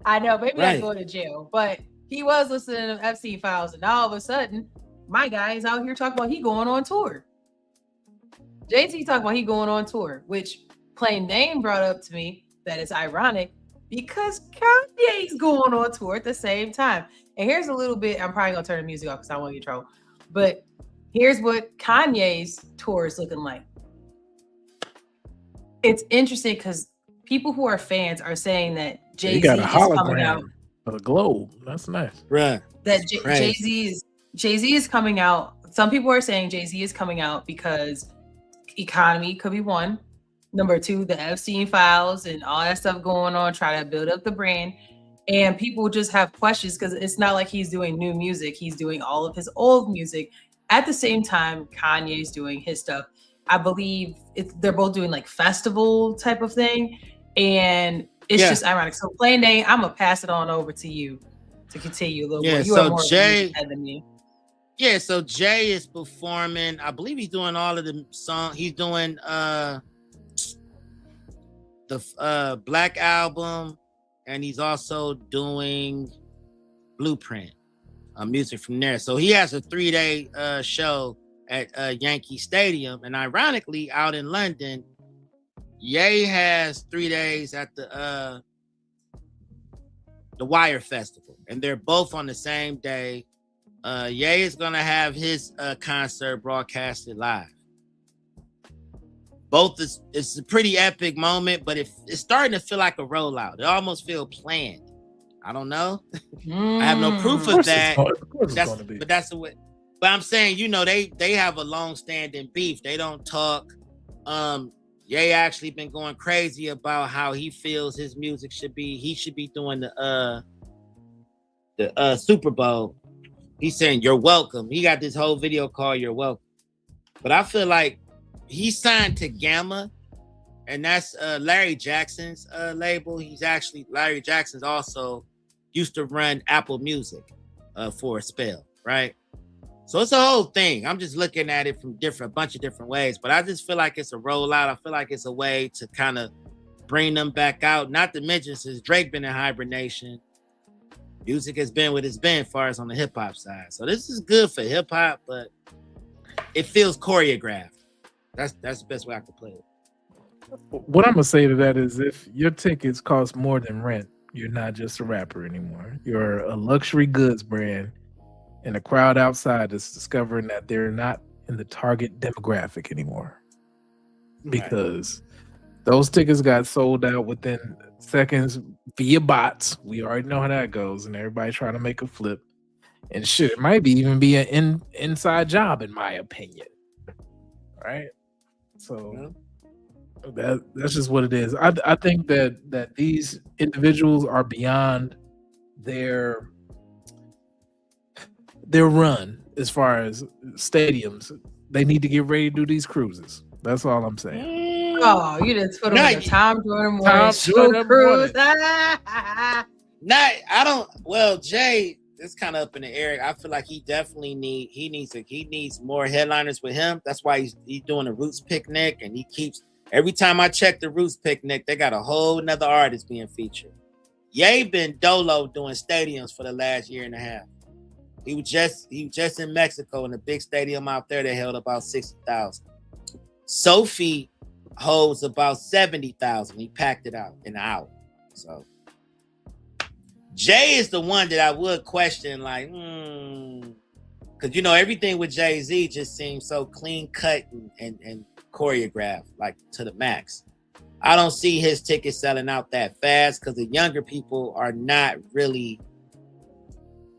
I know, maybe not going to jail, but he was listening to Epstein files, and all of a sudden, my guy is out here talking about he going on tour. Jay-Z talking about he going on tour, which Plain Name brought up to me that it's ironic because Kanye's going on tour at the same time. And here's a little bit, I'm probably gonna turn the music off because I don't want to get in trouble. But here's what Kanye's tour is looking like. It's interesting because people who are fans are saying that Jay-Z got a is coming out. Of a globe. That's nice. Right. That Jay-Z is coming out. Some people are saying Jay-Z is coming out because economy could be one. Number two, the Epstein files and all that stuff going on, try to build up the brand. And people just have questions because it's not like he's doing new music. He's doing all of his old music. At the same time, Kanye's doing his stuff. I believe they're both doing like festival type of thing. And it's just ironic. So Plain Dane, I'm going to pass it on over to you to continue a little more. You are more Jay than me. Yeah, so Jay is performing. I believe he's doing all of the songs. He's doing the Black Album, and he's also doing Blueprint music from there. So he has a 3-day show at Yankee Stadium, and ironically, out in London, Ye has 3 days at the Wire Festival, and they're both on the same day. Ye is gonna have his concert broadcasted live. Both it's a pretty epic moment, but it's starting to feel like a rollout. It almost feels planned. I don't know. I have no proof of that. But that's the way. But I'm saying, you know, they have a long-standing beef. They don't talk. Ye actually been going crazy about how he feels his music should be. He should be doing the Super Bowl. He's saying, "You're welcome." He got this whole video called "You're Welcome." But I feel like he signed to Gamma, and that's Larry Jackson's label. Larry Jackson's also used to run Apple Music for a spell, right? So it's a whole thing. I'm just looking at it from a bunch of different ways, but I just feel like it's a rollout. I feel like it's a way to kind of bring them back out. Not to mention, since Drake been in hibernation, music has been what it's been as far as on the hip hop side. So this is good for hip hop, but it feels choreographed. That's the best way I could play it. What I'm gonna say to that is, if your tickets cost more than rent, you're not just a rapper anymore. You're a luxury goods brand, and the crowd outside is discovering that they're not in the target demographic anymore, because those tickets got sold out within seconds via bots. We already know how that goes, and everybody trying to make a flip. And shit, it might be even be an inside job, in my opinion. Right? So that's just what it is. I think that these individuals are beyond their run as far as stadiums. They need to get ready to do these cruises. That's all I'm saying. Oh, you just put them in the Tom Jordan morning cruise. Well, Jay, it's kind of up in the air. I feel like he definitely needs more headliners with him. That's why he's doing a Roots picnic, and he keeps, every time I check the Roots picnic, they got a whole nother artist being featured. Ye been dolo doing stadiums for the last year and a half. He was just in Mexico in a big stadium out there that held about 60,000. Sophie holds about 70,000. He packed it out in an hour. So Jay is the one that I would question, like, because you know everything with Jay-Z just seems so clean cut and choreographed, like to the max. I don't see his tickets selling out that fast because the younger people are not really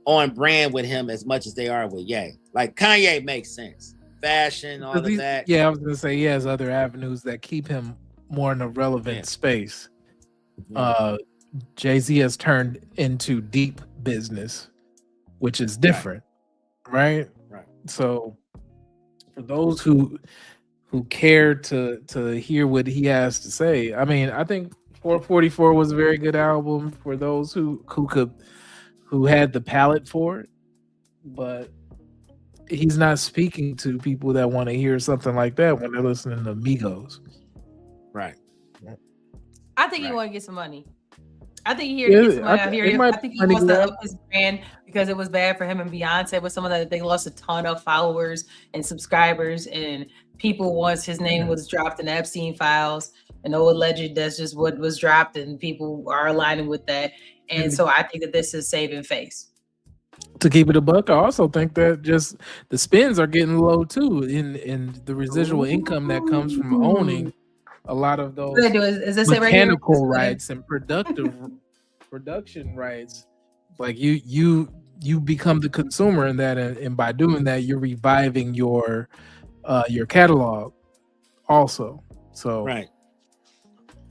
on brand with him as much as they are with Ye. Like Kanye makes sense. Fashion, all of that. Yeah, I was gonna say he has other avenues that keep him more in a relevant space. Jay-Z has turned into deep business, which is different, right? So for those who care to hear what he has to say, I mean, I think 444 was a very good album for those who had the palate for it, but he's not speaking to people that want to hear something like that when they're listening to Migos. Right. I think he want to get some money. I think he here to get some money out here. I think he wants to up his brand because it was bad for him and Beyonce with some of that. They lost a ton of followers and subscribers, and people, once his name was dropped in the Epstein files, an old alleged, that's just what was dropped, and people are aligning with that. And so I think that this is saving face. To keep it a buck, I also think that just the spins are getting low too in the residual income that comes from owning a lot of those mechanical rights and production rights. Like you become the consumer in that, and by doing that, you're reviving your catalog also. So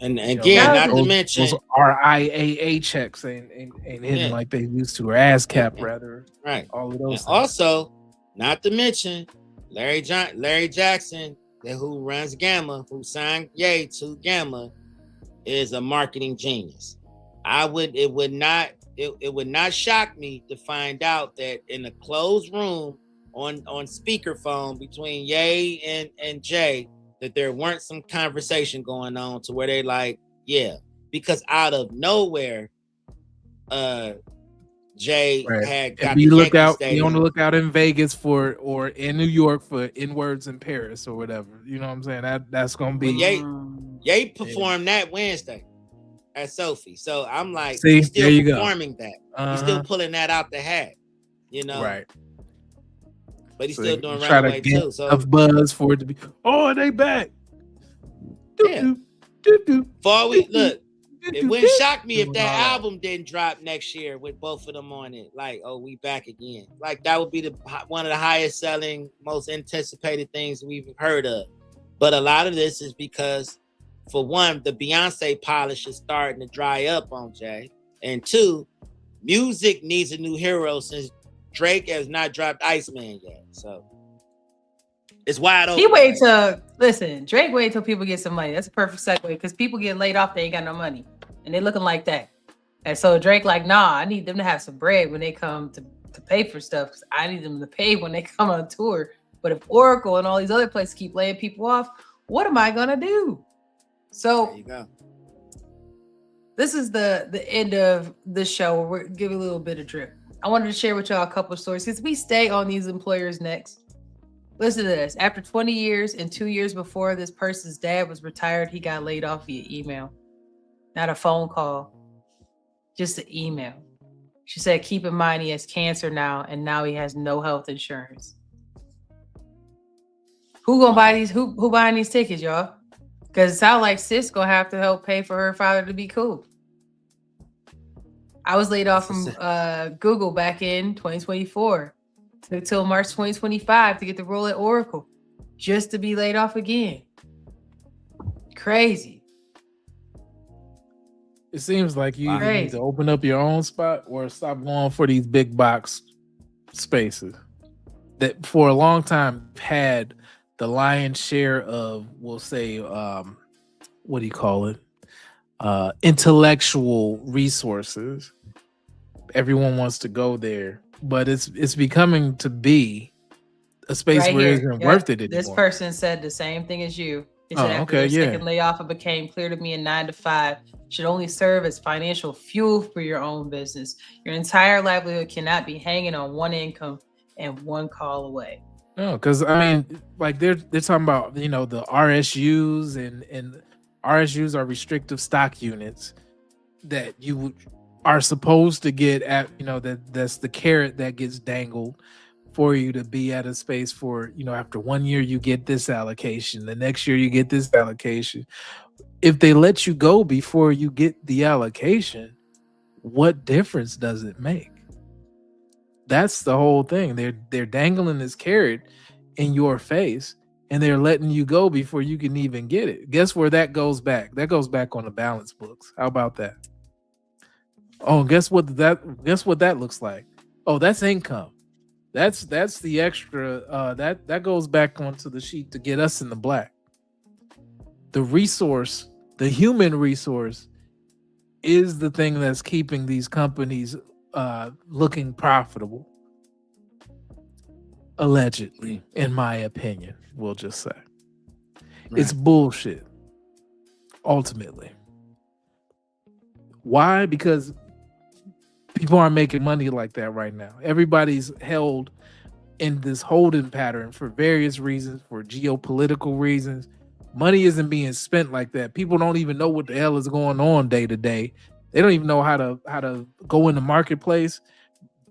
And again, not to mention those RIAA checks ain't hitting like they used to, or ASCAP rather. Right. All of those. And also, not to mention Larry Jackson, who runs Gamma, who signed Ye to Gamma, is a marketing genius. It would not shock me to find out that in a closed room on speakerphone between Ye and Jay, that there weren't some conversation going on to where they like, yeah, because out of nowhere, Jay had got be the look Yankee out. Stadium. You on the lookout in Vegas or in New York for N-words in Paris or whatever. You know what I'm saying? That's gonna be. Ye performed that Wednesday at Sophie, so I'm like, See, he's still there you performing that. He's still pulling that out the hat, you know. Right. But he's So still they doing try to Runaway get too. So enough buzz for it to be. Oh, they back. yeah. Before we look, it wouldn't shock me if that album didn't drop next year with both of them on it. Like, oh, we back again. Like that would be one of the highest selling, most anticipated things we've heard of. But a lot of this is because, for one, the Beyonce polish is starting to dry up on Jay, and two, music needs a new hero since Drake has not dropped Iceman yet. So it's wide open. Drake wait till people get some money. That's a perfect segue because people get laid off, they ain't got no money. And they looking like that. And so Drake like, nah, I need them to have some bread when they come to pay for stuff because I need them to pay when they come on tour. But if Oracle and all these other places keep laying people off, what am I gonna do? So there you go. This is the end of the show. We're giving a little bit of drip. I wanted to share with y'all a couple of stories because we stay on these employers next. Listen to this. After 20 years and 2 years before this person's dad was retired, he got laid off via email. Not a phone call, just an email. She said, keep in mind he has cancer now, and now he has no health insurance. Who gonna buy these? Who buying these tickets, y'all? Because it sounds like sis gonna have to help pay for her father to be cool. I was laid off from Google back in 2024. Took till March 2025 to get the role at Oracle, just to be laid off again. Crazy. It seems like you either need to open up your own spot or stop going for these big box spaces that for a long time had the lion's share of, we'll say, what do you call it? Intellectual resources. Everyone wants to go there, but it's becoming to be a space where it isn't worth it anymore. This person said the same thing as you. They said after the second layoff, it became clear to me a 9 to 5 should only serve as financial fuel for your own business. Your entire livelihood cannot be hanging on one income and one call away. No, because I mean, like they're talking about, the RSUs and RSUs are restrictive stock units that you are supposed to get at, that's the carrot that gets dangled for you to be at a space for, after 1 year you get this allocation, the next year you get this allocation. If they let you go before you get the allocation, what difference does it make? That's the whole thing. They're dangling this carrot in your face and they're letting you go before you can even get it. Guess where that goes back? That goes back on the balance books. How about that? Oh, guess what that looks like? Oh, that's income. That's the extra that goes back onto the sheet to get us in the black. The resource, the human resource, is the thing that's keeping these companies looking profitable. Allegedly, in my opinion, we'll just say. It's bullshit. Ultimately. Why? Because people aren't making money like that right now. Everybody's held in this holding pattern for various reasons, for geopolitical reasons. Money isn't being spent like that. People don't even know what the hell is going on day to day. They don't even know how to go in the marketplace.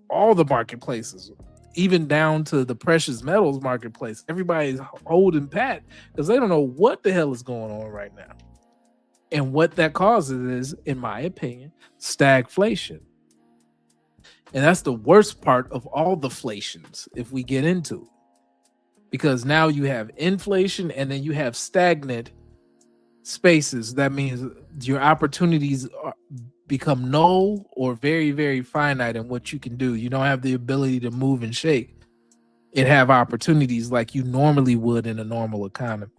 All the marketplaces, even down to the precious metals marketplace, everybody's holding pat because they don't know what the hell is going on right now. And what that causes is, in my opinion, stagflation. And that's the worst part of all the flations if we get into it. Because now you have inflation and then you have stagnant spaces, that means your opportunities become null or very, very finite in what you can do. You don't have the ability to move and shake and have opportunities like you normally would in a normal economy.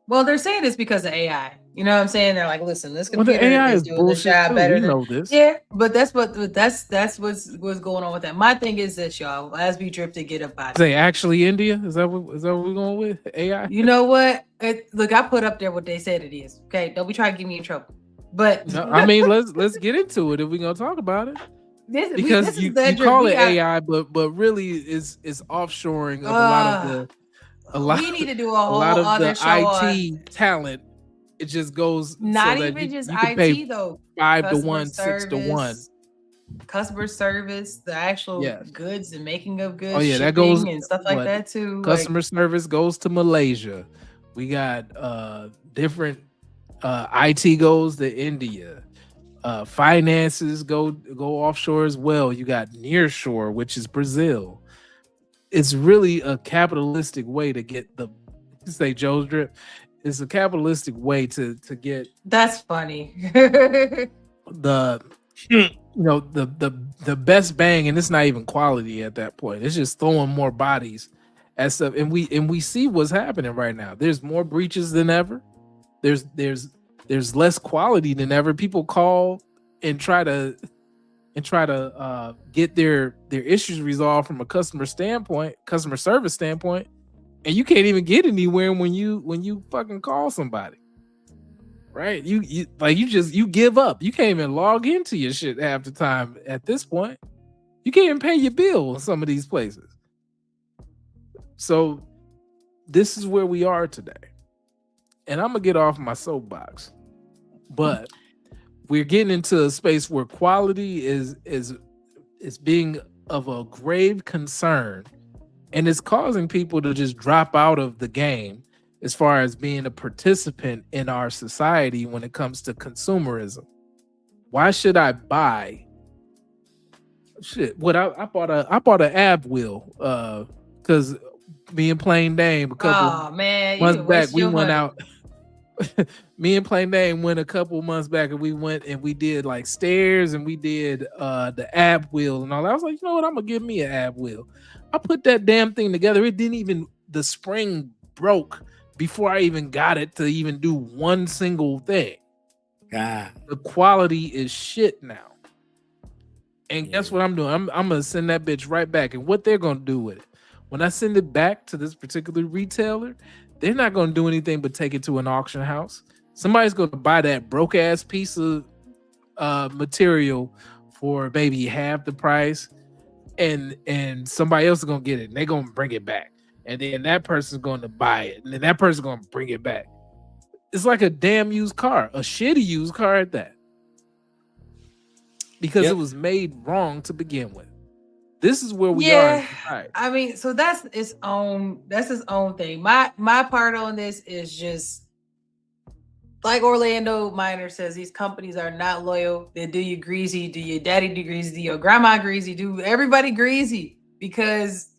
Well, they're saying it's because of AI. You know what I'm saying? They're like, listen, this Well, the computer AI is is doing the bullshit job too. better We than know this. Yeah, but that's what's going on with that. My thing is this, y'all. As we drip to get up out of Say actually India? Is that what we're going with? AI? You know what? Look, I put up there what they said it is. Okay, don't be trying to get me in trouble. But No, I mean, let's get into it if we're gonna talk about it. Because you call it AI, but really is offshoring of a lot. We need to do a a whole lot of other the show IT talent. It just goes not so that even just you can IT pay though. 5 to Customer 1, 6 to 1. service, Customer service, the actual Yes. goods and making of goods, Oh yeah, that shipping goes and stuff like what? that too. Customer service goes to Malaysia. We got different IT goes to India. Finances go offshore as well. You got nearshore, which is Brazil. It's really a capitalistic way to get say Joe's drip. It's a capitalistic way to get That's funny. the the best bang, and it's not even quality at that point. It's just throwing more bodies at stuff, and we see what's happening right now. There's more breaches than ever. There's less quality than ever. People call and try to get their issues resolved from a customer service standpoint, and you can't even get anywhere when you fucking call somebody. Right? You give up. You can't even log into your shit half the time at this point. You can't even pay your bill in some of these places. So this is where we are today. And I'm gonna get off my soapbox. But we're getting into a space where quality is being of a grave concern, and it's causing people to just drop out of the game as far as being a participant in our society when it comes to consumerism. Why should I buy shit? What I bought an ab wheel because me and Plain Dame a couple months back we went out. Me and Plain Dame went a couple months back and we went and we did like stairs and we did the ab wheel and all that. I was like, you know what? I'm gonna give me an ab wheel. I put that damn thing together. It didn't even, the spring broke before I even got it to even do one single thing. God. The quality is shit now. And guess what I'm doing? I'm gonna send that bitch right back. And what they're gonna do with it? When I send it back to this particular retailer, they're not gonna do anything but take it to an auction house. Somebody's gonna buy that broke ass piece of material for maybe half the price, and somebody else is gonna get it and they're gonna bring it back. And then that person's going to buy it, and then that person's going to bring it back. It's like a damn used car, a shitty used car at that, because it was made wrong to begin with. This is where we are. Right. I mean, so that's his own thing. My part on this is just like Orlando Miner says, these companies are not loyal. They do you greasy, do your daddy do greasy, do your grandma greasy, do everybody greasy, because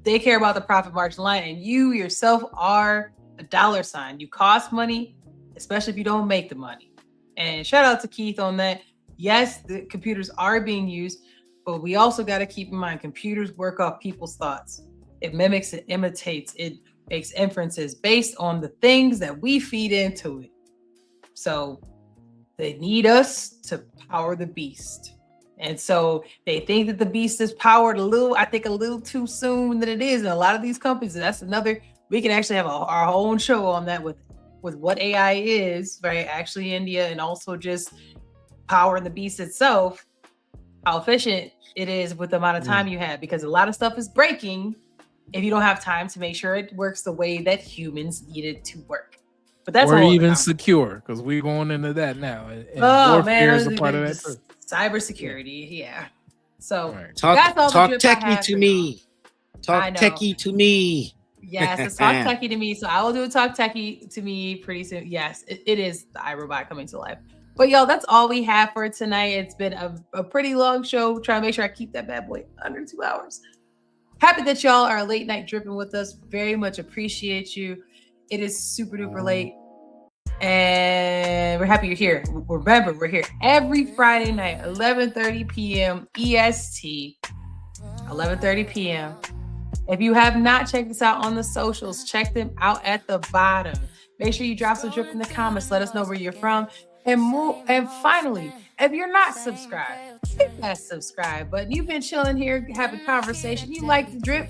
they care about the profit margin line, and you yourself are a dollar sign. You cost money, especially if you don't make the money. And shout out to Keith on that. Yes, the computers are being used, but we also got to keep in mind computers work off people's thoughts. It mimics, it imitates, it makes inferences based on the things that we feed into it. So they need us to power the beast. And so they think that the beast is powered a little too soon than it is. And a lot of these companies, that's another, we can actually have our own show on that with what AI is, right? Actually India, and also just powering the beast itself, how efficient it is with the amount of time you have, because a lot of stuff is breaking if you don't have time to make sure it works the way that humans need it to work. But that's or even secure, because we're going into that now. And warfare is a part of that too. Cybersecurity, yeah. So talk techie to me. Talk techie to me. Yes, it's talk techie to me. So I will do a talk techie to me pretty soon. Yes, it is the iRobot coming to life. But y'all, that's all we have for tonight. It's been a pretty long show. Trying to make sure I keep that bad boy under 2 hours. Happy that y'all are late night dripping with us. Very much appreciate you. It is super duper late. And we're happy you're here. Remember, we're here every Friday night, 11:30 p.m. EST. 11:30 p.m. If you have not checked us out on the socials, check them out at the bottom. Make sure you drop some drip in the comments. Let us know where you're from. And finally, if you're not subscribed, hit that subscribe button. You've been chilling here, having conversation. You like the drip?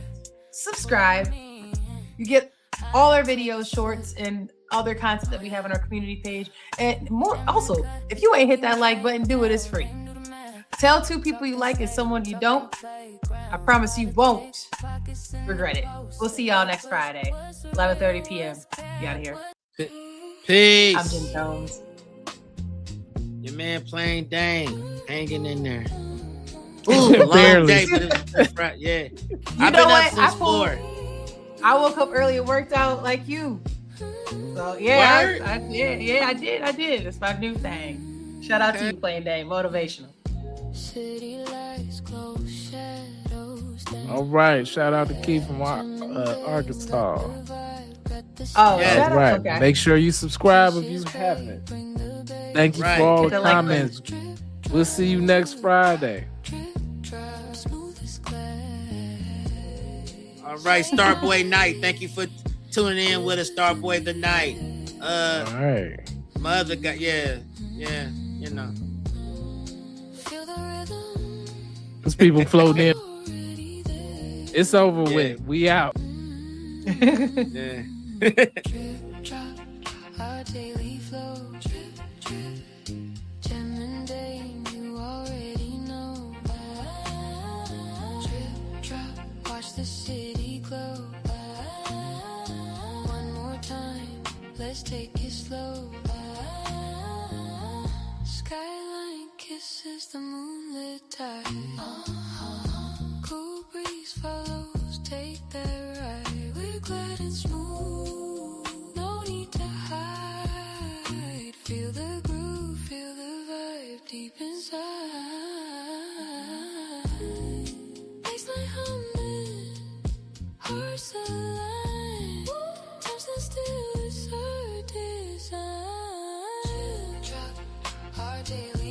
Subscribe. You get all our videos, shorts, and other content that we have on our community page. And more, also, if you ain't hit that like button, do it. It's free. Tell 2 people you like and someone you don't. I promise you won't regret it. We'll see y'all next Friday, 11:30 p.m. You out of here. Peace. I'm Jim Jones. Your man Plain Dane hanging in there. Ooh, long Barely. day, but it's right. Yeah. You I've know been what? up since 4. I woke up early and worked out like you. So yeah, I did. It's my new thing. Shout out to you, Plain Dane. Motivational. All right. Shout out to Keith from Arkansas. Oh, Yeah. shout out. Right. Okay. Make sure you subscribe if you haven't. Thank you Right. for all Hit the the like comments. We'll see you next Friday. All right, Starboy Night. Thank you for tuning in with us, Starboy the Night. All right. My other guy, yeah, you know. There's people floating in. It's over with. We out. Yeah. Our daily flow. Gem and Dane, you already know. Drip, drop, watch the city glow. One more time, let's take it slow. Skyline kisses the moonlit tide. Cool breeze follows, take that ride. We're glad and smooth, no need to hide. Feel the groove, feel the vibe deep inside. Baseline humming, hearts align. Time stands still, it's our design. Drop our daily